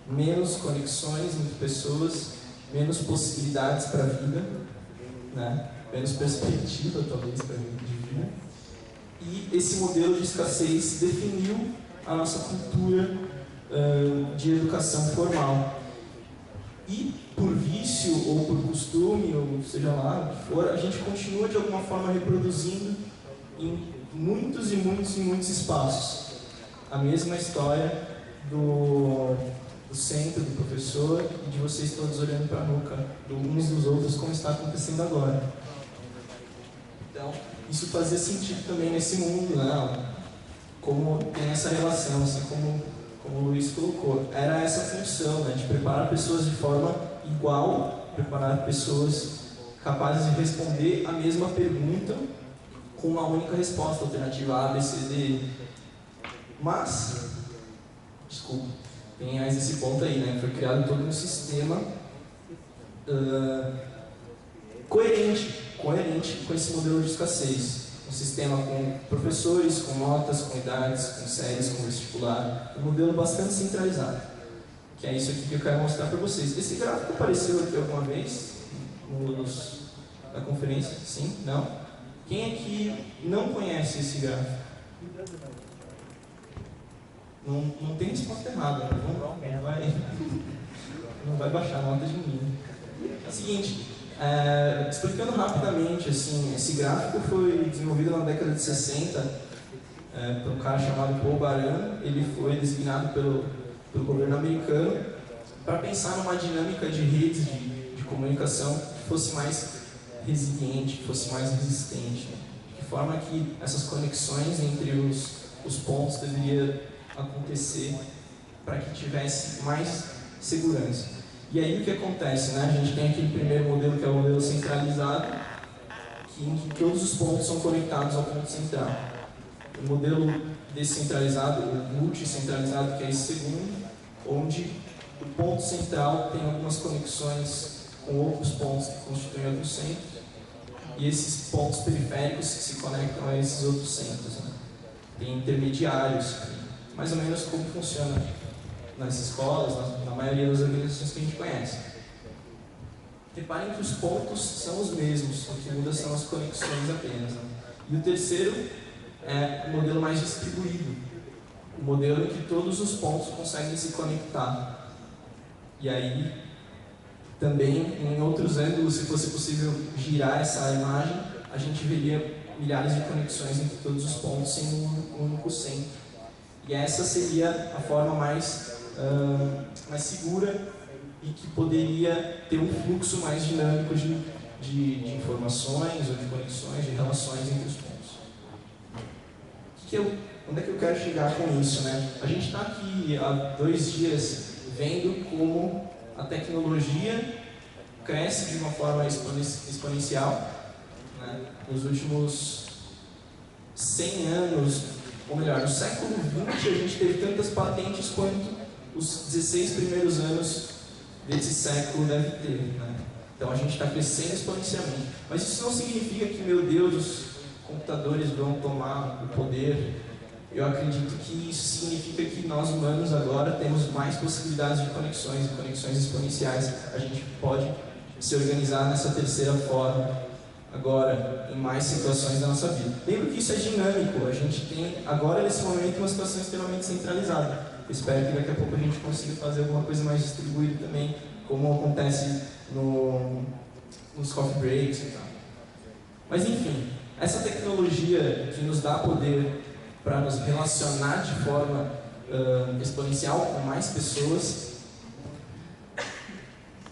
menos conexões entre pessoas, menos possibilidades para a vida, né? Menos perspectiva, talvez, para a vida de vida. E esse modelo de escassez definiu a nossa cultura de educação formal. E por vício ou por costume, ou seja lá o que for, a gente continua de alguma forma reproduzindo em muitos e muitos e muitos espaços a mesma história do centro, do professor e de vocês todos olhando para a nuca uns dos outros, como está acontecendo agora. Então, isso fazia sentido também nesse mundo, né? Como tem essa relação, assim como o Luiz colocou. Era essa função, né? De preparar pessoas de forma igual, preparar pessoas capazes de responder a mesma pergunta com uma única resposta, alternativa A, B, C, D. Mas, desculpa, tem mais esse ponto aí, né? Foi criado todo um sistema coerente com esse modelo de escassez. Um sistema com professores, com notas, com idades, com séries, com vestibular. Um modelo bastante centralizado. Que é isso aqui que eu quero mostrar para vocês. Esse gráfico apareceu aqui alguma vez na conferência? Sim? Não? Quem aqui não conhece esse gráfico? Não tem resposta errada. Não vai baixar a nota de ninguém. É o seguinte, explicando rapidamente, assim, esse gráfico foi desenvolvido na década de 60 por um cara chamado Paul Baran. Ele foi designado pelo governo americano para pensar numa dinâmica de redes de comunicação que fosse mais resiliente, que fosse mais resistente. De que forma que essas conexões entre os pontos deveriam acontecer para que tivesse mais segurança. E aí o que acontece, né? A gente tem aquele primeiro modelo, que é o modelo centralizado, em que todos os pontos são conectados ao ponto central. O modelo descentralizado, o multicentralizado, que é esse segundo, onde o ponto central tem algumas conexões com outros pontos que constituem outros centros, e esses pontos periféricos que se conectam a esses outros centros, né? Tem intermediários, mais ou menos como funciona nas escolas, na maioria das organizações que a gente conhece. Reparem que os pontos são os mesmos, o que muda são as conexões apenas, né? E o terceiro é o modelo mais distribuído, o modelo em que todos os pontos conseguem se conectar. E aí, também, em outros ângulos, se fosse possível girar essa imagem, a gente veria milhares de conexões entre todos os pontos sem um único centro. E essa seria a forma mais segura e que poderia ter um fluxo mais dinâmico de informações ou de conexões, de relações entre os pontos. Onde é que eu quero chegar com isso, né? A gente está aqui há 2 dias vendo como a tecnologia cresce de uma forma exponencial, né? Nos últimos 100 anos, ou melhor, no século XX, a gente teve tantas patentes quanto os 16 primeiros anos desse século deve ter, né? Então a gente está crescendo exponencialmente. Mas isso não significa que, meu Deus, os computadores vão tomar o poder. Eu acredito que isso significa que nós humanos agora temos mais possibilidades de conexões exponenciais. A gente pode se organizar nessa terceira forma agora em mais situações da nossa vida. Lembro que isso é dinâmico. A gente tem agora nesse momento uma situação extremamente centralizada. Eu espero que daqui a pouco a gente consiga fazer alguma coisa mais distribuída também, como acontece nos coffee breaks e tal. Mas enfim, essa tecnologia que nos dá poder para nos relacionar de forma exponencial com mais pessoas,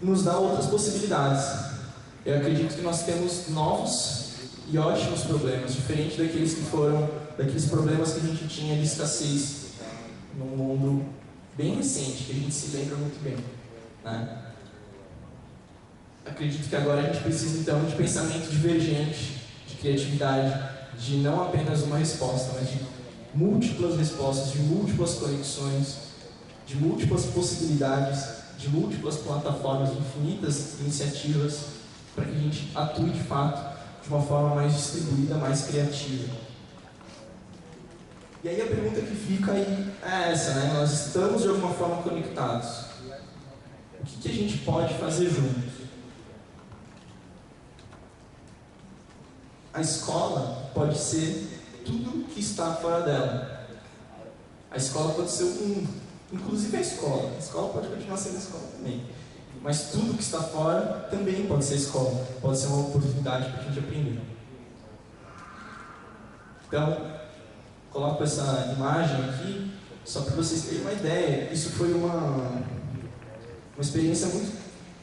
nos dá outras possibilidades. Eu acredito que nós temos novos e ótimos problemas, diferente daqueles problemas que a gente tinha de escassez num mundo bem recente, que a gente se lembra muito bem, né? Acredito que agora a gente precisa então de pensamento divergente, de criatividade, de não apenas uma resposta, mas de múltiplas respostas, de múltiplas conexões, de múltiplas possibilidades, de múltiplas plataformas, de infinitas iniciativas, para que a gente atue de fato de uma forma mais distribuída, mais criativa. E aí a pergunta que fica aí é essa, né? Nós estamos de alguma forma conectados. O que a gente pode fazer juntos? A escola pode ser tudo que está fora dela. A escola pode ser o mundo, inclusive a escola. A escola pode continuar sendo a escola também. Mas tudo que está fora também pode ser escola. Pode ser uma oportunidade para a gente aprender. Então, coloco essa imagem aqui só para vocês terem uma ideia. Isso foi uma experiência muito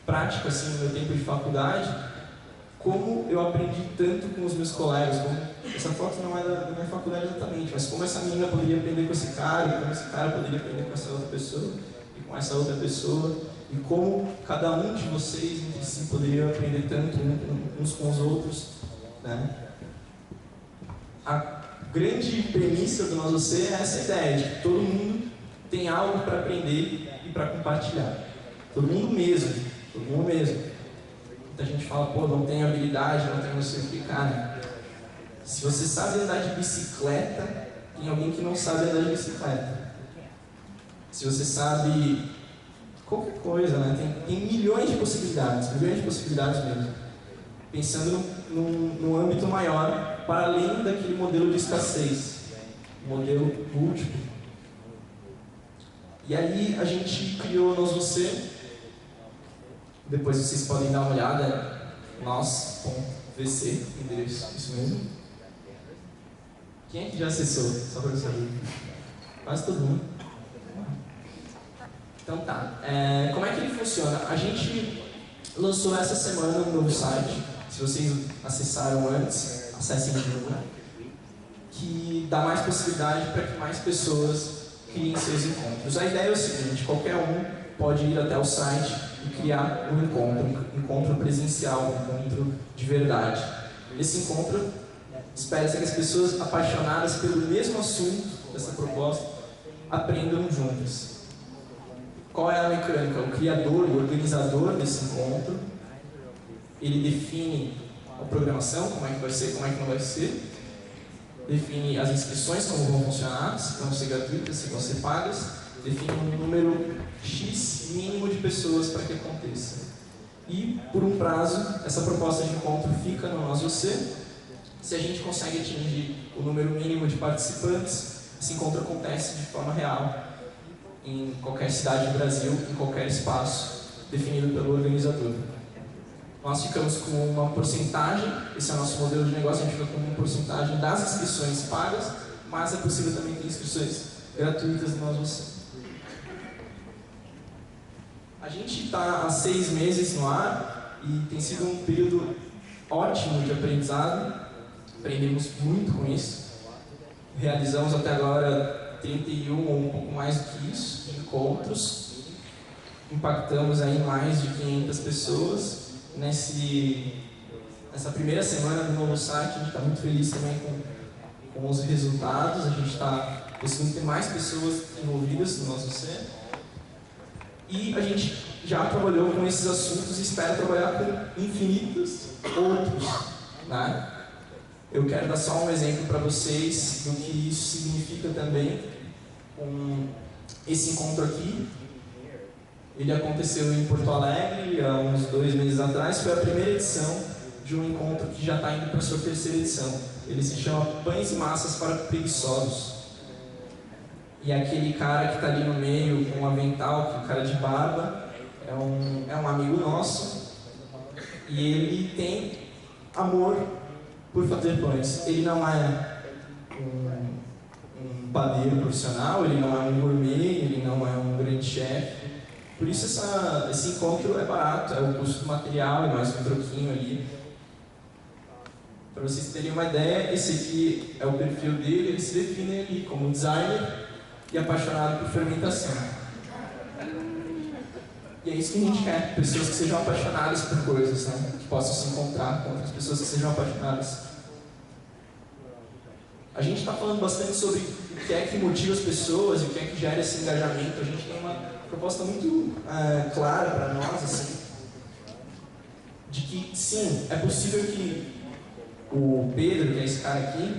prática assim, no meu tempo de faculdade. como eu aprendi tanto com os meus colegas, como essa foto não é da minha faculdade exatamente, mas como essa menina poderia aprender com esse cara, e como esse cara poderia aprender com essa outra pessoa, e com essa outra pessoa, e como cada um de vocês entre si poderia aprender tanto uns com os outros, né? A grande premissa do Nós Você é essa ideia de que todo mundo tem algo para aprender e para compartilhar. Todo mundo mesmo, todo mundo mesmo. Muita gente fala, pô, não tem habilidade, não tem não sei o que, cara. Se você sabe andar de bicicleta, tem alguém que não sabe andar de bicicleta. Se você sabe qualquer coisa, né? Tem milhões de possibilidades mesmo. Pensando num âmbito maior, para além daquele modelo de escassez, modelo múltiplo. E aí a gente criou Nós Você. Depois vocês podem dar uma olhada, nós.vc, endereço, isso mesmo. Quem é que já acessou? Só para eu saber. Quase todo mundo. Então tá. Como é que ele funciona? A gente lançou essa semana um novo site. Se vocês acessaram antes, acessem de novo. Que dá mais possibilidade para que mais pessoas criem seus encontros. A ideia é o seguinte: qualquer um pode ir até o site e criar um encontro presencial, um encontro de verdade. Esse encontro espera-se que as pessoas apaixonadas pelo mesmo assunto dessa proposta aprendam juntas. Qual é a mecânica? O criador, o organizador desse encontro, ele define a programação, como é que vai ser, como é que não vai ser, define as inscrições, como vão funcionar, se vão ser gratuitas, se vão ser pagas, define um número X mínimo de pessoas para que aconteça. E, por um prazo, essa proposta de encontro fica no Nós Você. Se a gente consegue atingir o número mínimo de participantes, esse encontro acontece de forma real, em qualquer cidade do Brasil, em qualquer espaço definido pelo organizador. Nós ficamos com uma porcentagem, esse é o nosso modelo de negócio, a gente fica com uma porcentagem das inscrições pagas, mas é possível também ter inscrições gratuitas no Nós Você. A gente está há 6 meses no ar e tem sido um período ótimo de aprendizado. Aprendemos muito com isso. Realizamos até agora 31 ou um pouco mais do que isso, encontros. Impactamos aí mais de 500 pessoas. Nessa primeira semana do novo site, a gente está muito feliz também com os resultados. A gente está conseguindo ter mais pessoas envolvidas no Nós Você. E a gente já trabalhou com esses assuntos e espera trabalhar com infinitos outros, né? Eu quero dar só um exemplo para vocês do que isso significa também com esse encontro aqui. Ele aconteceu em Porto Alegre há uns 2 meses atrás. Foi a primeira edição de um encontro que já está indo para a sua 3ª edição. Ele se chama Pães e Massas para Preguiçosos. E aquele cara que está ali no meio com um avental, que é um cara de barba, é um amigo nosso. E ele tem amor por fazer pães. Ele não é um padeiro profissional, ele não é um gourmet, ele não é um grande chefe. Por isso esse encontro é barato, é o custo do material e mais um troquinho ali. Para vocês terem uma ideia, esse aqui é o perfil dele, ele se define ali como designer e apaixonado por fermentação. E é isso que a gente quer, pessoas que sejam apaixonadas por coisas, né? Que possam se encontrar com outras pessoas que sejam apaixonadas. A gente está falando bastante sobre o que é que motiva as pessoas e o que é que gera esse engajamento. A gente tem uma proposta muito clara para nós, assim, de que sim, é possível que o Pedro, que é esse cara aqui,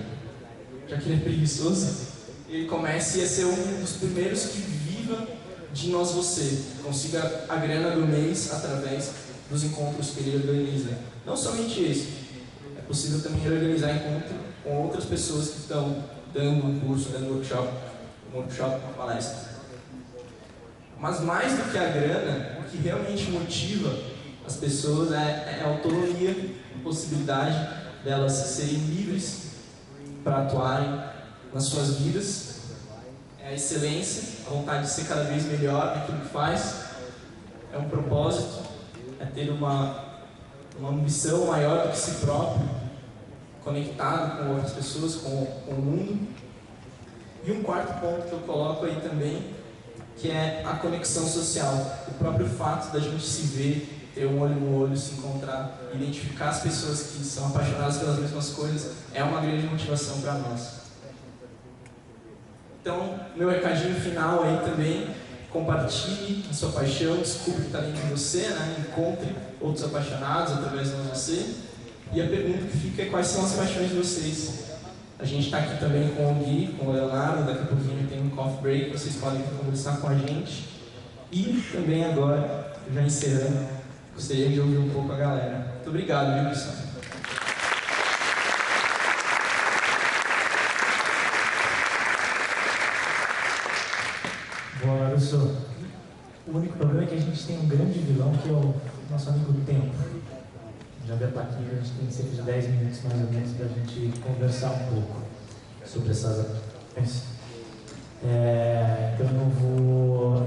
já que ele é preguiçoso, ele comece a ser um dos primeiros que viva de Nós Você, consiga a grana do mês através dos encontros que ele organiza. Não somente esse, é possível também organizar encontro com outras pessoas que estão dando um curso, dando um workshop, uma palestra. Mas mais do que a grana, o que realmente motiva as pessoas é a autonomia, a possibilidade delas serem livres para atuarem nas suas vidas, é a excelência, a vontade de ser cada vez melhor naquilo que faz, é um propósito, é ter uma uma ambição maior do que si próprio, conectado com outras pessoas, com o mundo. E um quarto ponto que eu coloco aí também, que é a conexão social. O próprio fato da gente se ver, ter um olho no olho, se encontrar, identificar as pessoas que são apaixonadas pelas mesmas coisas, é uma grande motivação para nós. Então, meu recadinho final aí também, compartilhe a sua paixão, descubra o que está dentro de você, né? Encontre outros apaixonados através de você. E a pergunta que fica é: quais são as paixões de vocês? A gente está aqui também com o Gui, com o Leonardo, daqui a pouquinho tem um coffee break, vocês podem conversar com a gente. E também agora, já encerrando, gostaria de ouvir um pouco a galera. Muito obrigado, viu, pessoal? Boa, Russo. O único problema é que a gente tem um grande vilão, que é o nosso amigo Tempo. Já veio para aqui, a gente tem cerca de 10 minutos mais ou menos para a gente conversar um pouco sobre essas ações. Então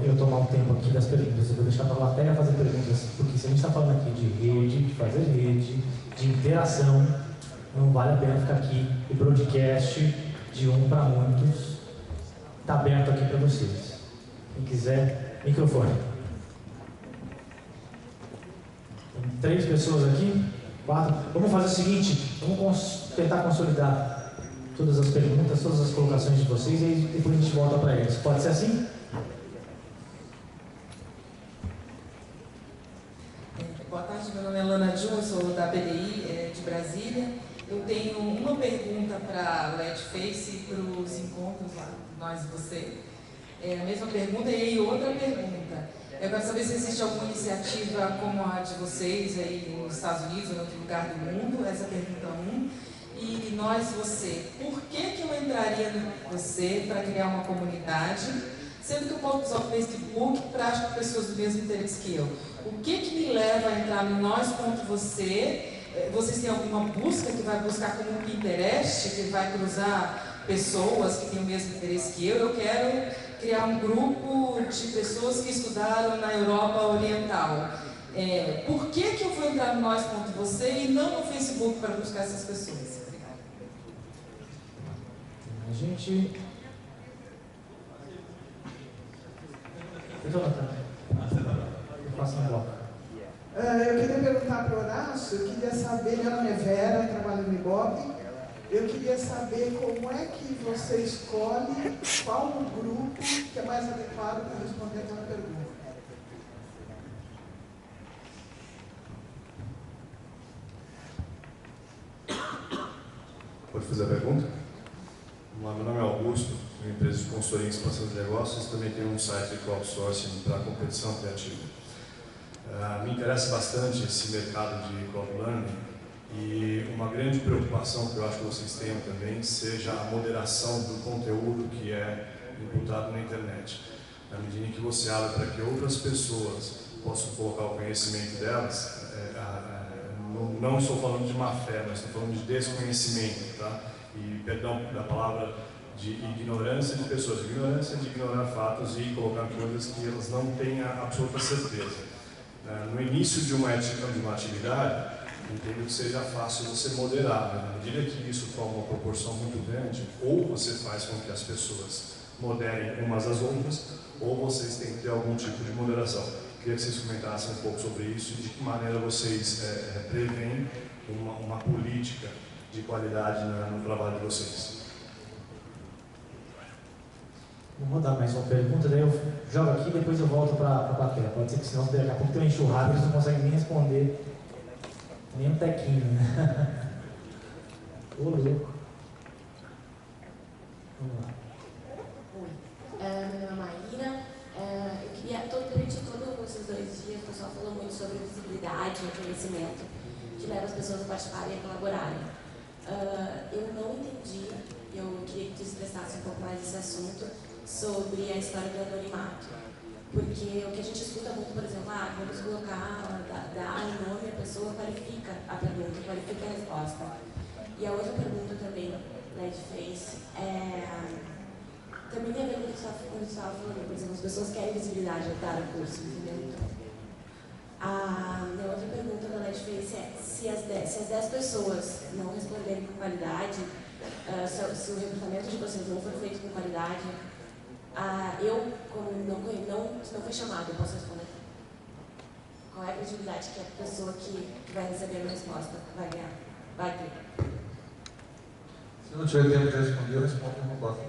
eu tomar um tempo aqui das perguntas, eu vou deixar para a plateia fazer perguntas, porque se a gente está falando aqui de rede, de fazer rede, de interação, não vale a pena ficar aqui. O broadcast de um para muitos está aberto aqui para vocês. Quem quiser, microfone. Tem 3 pessoas aqui, 4. Vamos fazer o seguinte, vamos tentar consolidar todas as perguntas, todas as colocações de vocês e depois a gente volta para eles. Pode ser assim? Boa tarde, meu nome é Lana Jun, eu sou da PDI de Brasília. Eu tenho uma pergunta para a LEDface e para os encontros lá, nós e você. A mesma pergunta e aí outra pergunta. Eu quero saber se existe alguma iniciativa como a de vocês aí nos Estados Unidos ou em outro lugar do mundo, essa pergunta 1. E nós, você, por que eu entraria no você para criar uma comunidade, sendo que eu posso usar o Facebook para achar pessoas do mesmo interesse que eu? O que me leva a entrar no nós.você? Vocês têm alguma busca que vai buscar como um Pinterest, que vai cruzar pessoas que têm o mesmo interesse que eu? Eu quero criar um grupo de pessoas que estudaram na Europa Oriental. Por que eu vou entrar no nós.você e não no Facebook para buscar essas pessoas? Obrigada. A gente... Eu faço um bloco. Eu queria perguntar para o Horácio, eu queria saber, meu nome é Vera, trabalho no Ibope, eu queria saber como é que você escolhe qual o grupo que é mais adequado para responder aquela pergunta. Pode fazer a pergunta? Meu nome é Augusto, tenho uma empresa de consultoria em expansão de negócios, também tenho um site de crowdsourcing para competição criativa. Me interessa bastante esse mercado de crowdlearning e uma grande preocupação que eu acho que vocês tenham também seja a moderação do conteúdo que é imputado na internet. Na medida em que você abre para que outras pessoas possam colocar o conhecimento delas, não estou falando de má fé, mas estou falando de desconhecimento, tá? E, perdão da palavra, de ignorância de pessoas, ignorância de ignorar fatos e colocar coisas que elas não têm a absoluta certeza. No início de uma atividade, entendo que seja fácil você moderar, né? Na medida que isso toma uma proporção muito grande, ou você faz com que as pessoas moderem umas às outras, ou vocês têm que ter algum tipo de moderação. Queria que vocês comentassem um pouco sobre isso e de que maneira vocês preveem uma política de qualidade no trabalho de vocês. Vou rodar mais uma pergunta, daí eu jogo aqui e depois eu volto para a plateia. Pode ser que senão daqui a pouco tem uma enxurrada e eles não conseguem nem responder, nem um tequinho, né? Ô, louco. Vamos lá. Oi, meu nome é Maíra. Eu queria, durante todos esses 2 dias, o pessoal falou muito sobre visibilidade, reconhecimento, que leva as pessoas a participarem e a colaborarem. Eu não entendi, eu queria que tu expressasse um pouco mais esse assunto sobre a história do anonimato. Porque o que a gente escuta muito, por exemplo, vamos colocar, dar o nome, a pessoa qualifica a pergunta, qualifica a resposta. E a outra pergunta também, LEDface, também tem a ver com o que você estava falando, por exemplo, as pessoas querem visibilidade ao dar o curso, entendeu? A minha outra pergunta da LEDface é: pessoas não responderem com qualidade, se o recrutamento de vocês não for feito com qualidade, eu, como não foi chamado, eu posso responder. Qual é a credibilidade que a pessoa que vai receber a resposta vai ganhar? Vai ter. Se não tiver tempo de responder, eu respondo uma próxima.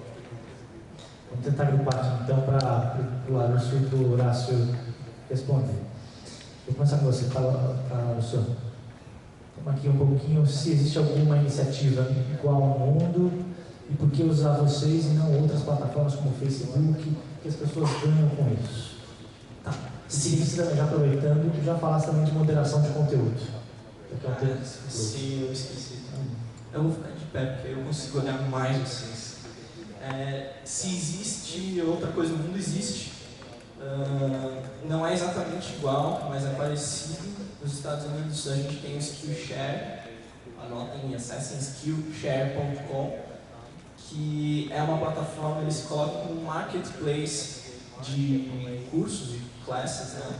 Vamos tentar agrupar então para o Lúcio e para o Horácio responder. Vou começar com você, Lúcio. Vamos aqui um pouquinho se existe alguma iniciativa igual ao mundo e por que usar vocês e não outras plataformas como o Facebook, que as pessoas ganham com isso. Tá. Se já aproveitando, já falasse também de moderação de conteúdo. Sim, eu esqueci. Eu vou ficar de pé porque eu consigo olhar mais vocês. Se existe outra coisa no mundo, existe. Não é exatamente igual, mas é parecido. Nos Estados Unidos a gente tem o Skillshare, anotem e acessem skillshare.com, que é uma plataforma, eles colocam como um marketplace de cursos e classes, né?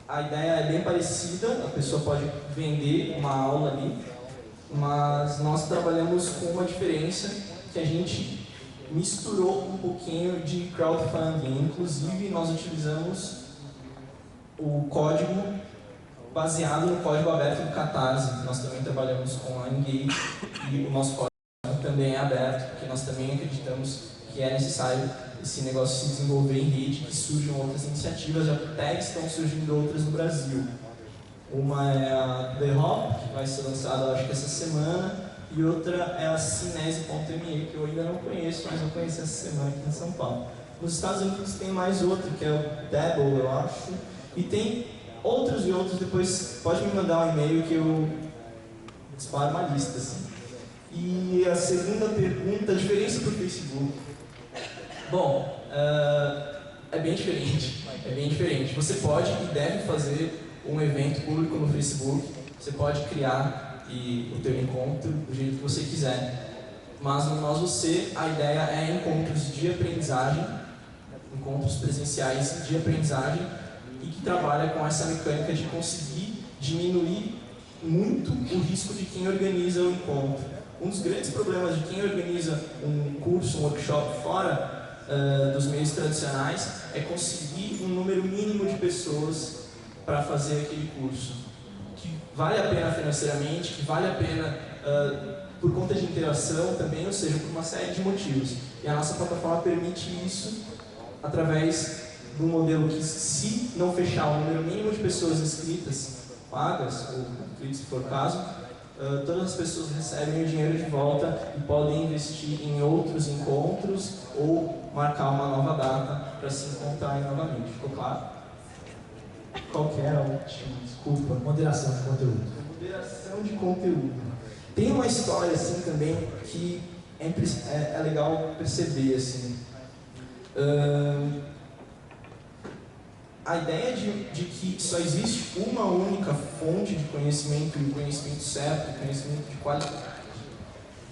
A ideia é bem parecida, a pessoa pode vender uma aula ali, mas nós trabalhamos com uma diferença que a gente misturou um pouquinho de crowdfunding. Inclusive, nós utilizamos o código baseado no código aberto do Catarse. Nós também trabalhamos com a Engage e o nosso código também é aberto, porque nós também acreditamos que é necessário esse negócio se desenvolver em rede, que surjam outras iniciativas, já até estão surgindo outras no Brasil. Uma é a The Hop, que vai ser lançada acho que essa semana, e outra é a Cinese.me, que eu ainda não conheço, mas eu conheci essa semana aqui em São Paulo. Nos Estados Unidos tem mais outro, que é o Dabble, eu acho, e tem outros e outros. Depois pode me mandar um e-mail que eu disparo uma lista, assim. E a segunda pergunta, a diferença para o Facebook. Bom, é bem diferente. Você pode e deve fazer um evento público no Facebook, você pode criar o teu encontro do jeito que você quiser. Mas no Nós Você, a ideia é encontros de aprendizagem, encontros presenciais de aprendizagem, e que trabalha com essa mecânica de conseguir diminuir muito o risco de quem organiza o encontro. Um dos grandes problemas de quem organiza um curso, um workshop fora dos meios tradicionais é conseguir um número mínimo de pessoas para fazer aquele curso, que vale a pena financeiramente, que vale a pena por conta de interação também, ou seja, por uma série de motivos. E a nossa plataforma permite isso através de um modelo que, se não fechar o número mínimo de pessoas inscritas, pagas, ou inscritas se for o caso, todas as pessoas recebem o dinheiro de volta e podem investir em outros encontros ou marcar uma nova data para se encontrarem novamente. Ficou claro? Qual que era a última? Desculpa. Moderação de conteúdo. Moderação de conteúdo. Tem uma história assim também que é legal perceber assim. A ideia de que só existe uma única fonte de conhecimento, e o conhecimento certo, o conhecimento de qualidade,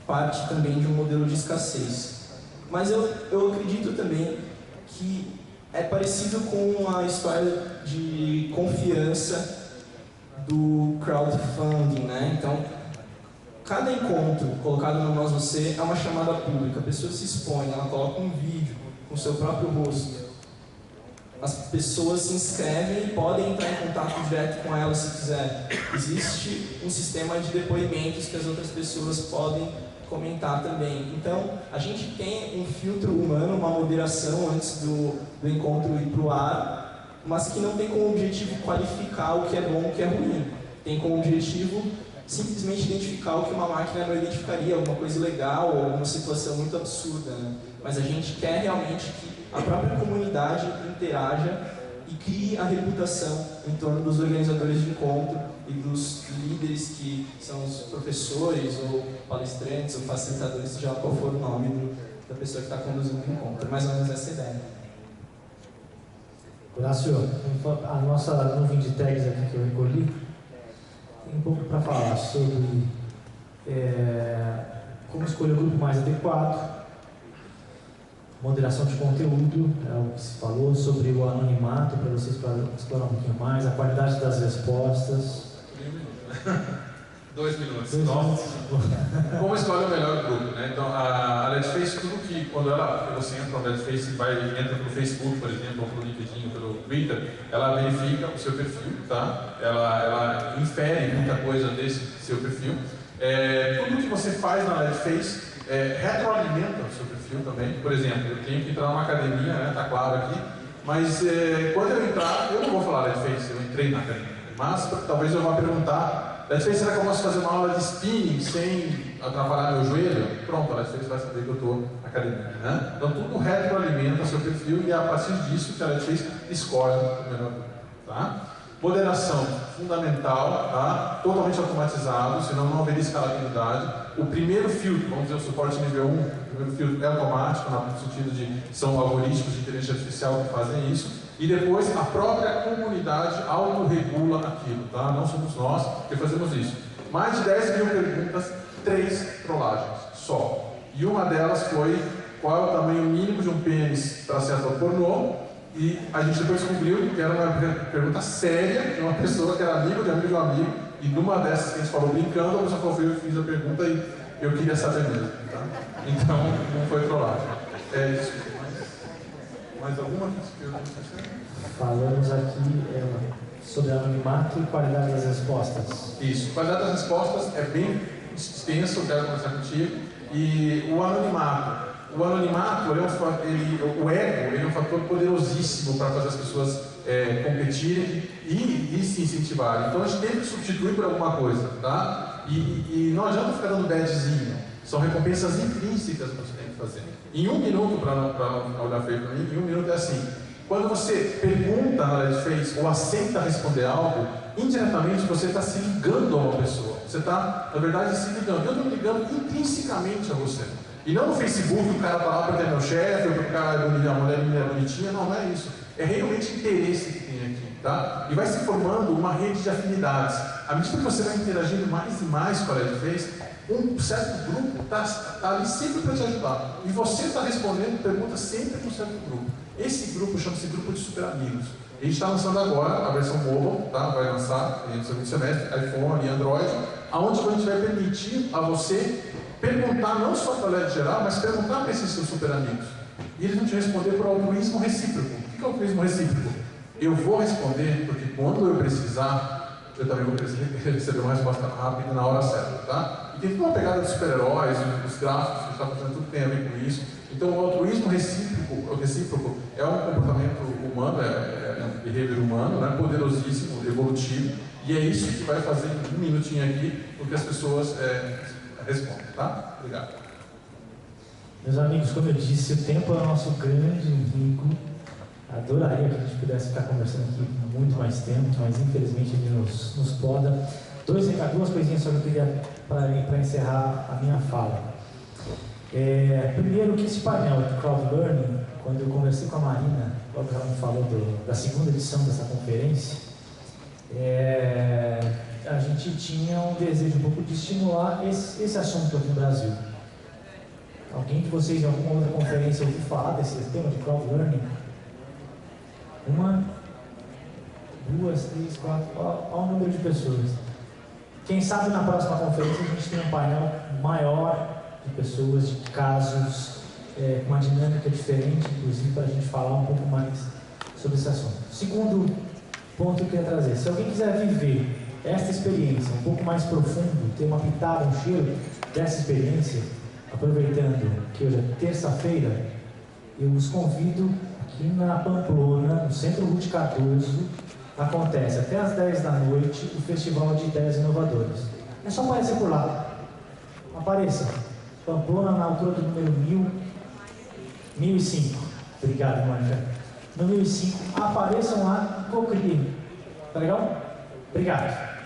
parte também de um modelo de escassez. Mas eu acredito também que é parecido com a história de confiança do crowdfunding, né? Então, cada encontro colocado no Nós Você é uma chamada pública, a pessoa se expõe, ela coloca um vídeo com o seu próprio rosto. As pessoas se inscrevem e podem entrar em contato direto com ela se quiser. Existe um sistema de depoimentos que as outras pessoas podem comentar também. Então, a gente tem um filtro humano, uma moderação antes do encontro ir para o ar, mas que não tem como objetivo qualificar o que é bom e o que é ruim. Tem como objetivo simplesmente identificar o que uma máquina não identificaria, alguma coisa ilegal ou uma situação muito absurda, né? Mas a gente quer realmente que a própria comunidade interaja e crie a reputação em torno dos organizadores de encontro e dos líderes que são os professores ou palestrantes ou facilitadores, seja qual for o nome da pessoa que está conduzindo o encontro. Mais ou menos essa ideia. Horácio, a nossa nuvem de tags aqui que eu recolhi tem um pouco para falar sobre como escolher o grupo mais adequado, moderação de conteúdo, é o que se falou, sobre o anonimato, para vocês explorar um pouquinho mais, a qualidade das respostas. 2 minutos. Como escolhe o melhor grupo, né? Então, a Letface, tudo que, quando você entra no Letface, entra pelo Facebook, por exemplo, ou pelo LinkedIn, ou pelo Twitter, ela verifica o seu perfil, tá? Ela infere muita coisa desse seu perfil. Tudo que você faz na Letface retroalimenta o seu perfil também. Por exemplo, eu tenho que entrar numa academia, né? Tá claro aqui, mas quando eu entrar, eu não vou falar Letface, eu entrei na academia, mas talvez eu vá perguntar: Letface, será que eu posso fazer uma aula de spinning sem atrapalhar meu joelho? Pronto, a Letface vai saber que eu estou na academia, né? Então tudo retroalimenta o seu perfil e é a partir disso que a Letface escolhe o melhor grupo, tá? Moderação, fundamental, tá? Totalmente automatizado, senão não haveria escalabilidade. O primeiro filtro, vamos dizer o suporte nível 1, o primeiro filtro é automático, no sentido de são algoritmos de inteligência artificial que fazem isso. E depois a própria comunidade autorregula aquilo, tá? Não somos nós que fazemos isso. Mais de 10 mil perguntas, 3 trollagens só. E uma delas foi: qual é o tamanho mínimo de um pênis para ser ator pornô? E a gente depois descobriu que era uma pergunta séria de uma pessoa que era amigo de um amigo, e numa dessas que a gente falou brincando, a pessoa falou: eu fiz a pergunta e eu queria saber mesmo, tá? Então não foi trollagem. Desculpa, mais alguma pergunta? Falamos aqui sobre anonimato e qualidade das respostas. Isso, qualidade das respostas é bem extenso, eu quero conversar contigo. E o anonimato, o ego, ele é um fator poderosíssimo para fazer as pessoas competirem e se incentivarem. Então a gente tem que substituir por alguma coisa, tá? E não adianta ficar dando badzinho, são recompensas intrínsecas que você tem que fazer. Em 1 minuto, para não olhar feio para mim, em 1 minuto é assim: quando você pergunta na Letface ou aceita responder algo, indiretamente você está se ligando a uma pessoa. Você está, na verdade, se ligando. Eu estou me ligando intrinsecamente a você. E não no Facebook, o cara está lá para ter meu chefe, ou porque o cara a mulher é bonitinha. Não, não é isso. É realmente interesse que tem aqui, tá? E vai se formando uma rede de afinidades. À medida que você vai interagindo mais e mais com a Letface, um certo grupo está ali sempre para te ajudar. E você está respondendo perguntas sempre para um certo grupo. Esse grupo chama-se Grupo de Super Amigos. A gente está lançando agora a versão mobile, tá? Vai lançar no segundo semestre, iPhone e Android, onde a gente vai permitir a você perguntar não só para a LED geral, mas perguntar para esses seus super amigos. E eles vão te responder por altruísmo recíproco. O que é altruísmo recíproco? Eu vou responder porque quando eu precisar, eu também vou receber uma resposta rápida na hora certa, tá? E tem toda uma pegada de super-heróis, os gráficos que a gente está fazendo, tudo tem a ver com isso. Então o altruísmo recíproco é um comportamento humano, é um behavior humano, né? Poderosíssimo, evolutivo, e é isso que vai fazer em 1 minutinho aqui com que as pessoas respondem, tá? Obrigado. Meus amigos, como eu disse, o tempo é o nosso grande inimigo. Adoraria que a gente pudesse ficar conversando aqui muito mais tempo, mas infelizmente ele nos poda. Duas coisinhas só que eu queria para encerrar a minha fala. Primeiro, que esse painel de crowd learning, quando eu conversei com a Marina, logo que ela me falou da segunda edição dessa conferência, a gente tinha um desejo um pouco de estimular esse assunto aqui no Brasil. Alguém de vocês em alguma outra conferência ouviu falar desse tema de crowd learning? 1, 2, 3, 4, olha o número de pessoas. Quem sabe na próxima conferência a gente tem um painel maior de pessoas, de casos, com uma dinâmica diferente, inclusive, para a gente falar um pouco mais sobre esse assunto. Segundo ponto que eu queria trazer: se alguém quiser viver esta experiência um pouco mais profundo, ter uma pitada, um cheiro dessa experiência, aproveitando que hoje é terça-feira, eu os convido aqui na Pamplona, no Centro Ruth Cardoso. Acontece até às 10 da noite o Festival de Ideias Inovadoras. É só aparecer por lá. Apareça. Pamplona, na altura do número 1005. Obrigado, Mônica. No 1005, apareçam lá e cocriem. Tá legal? Obrigado.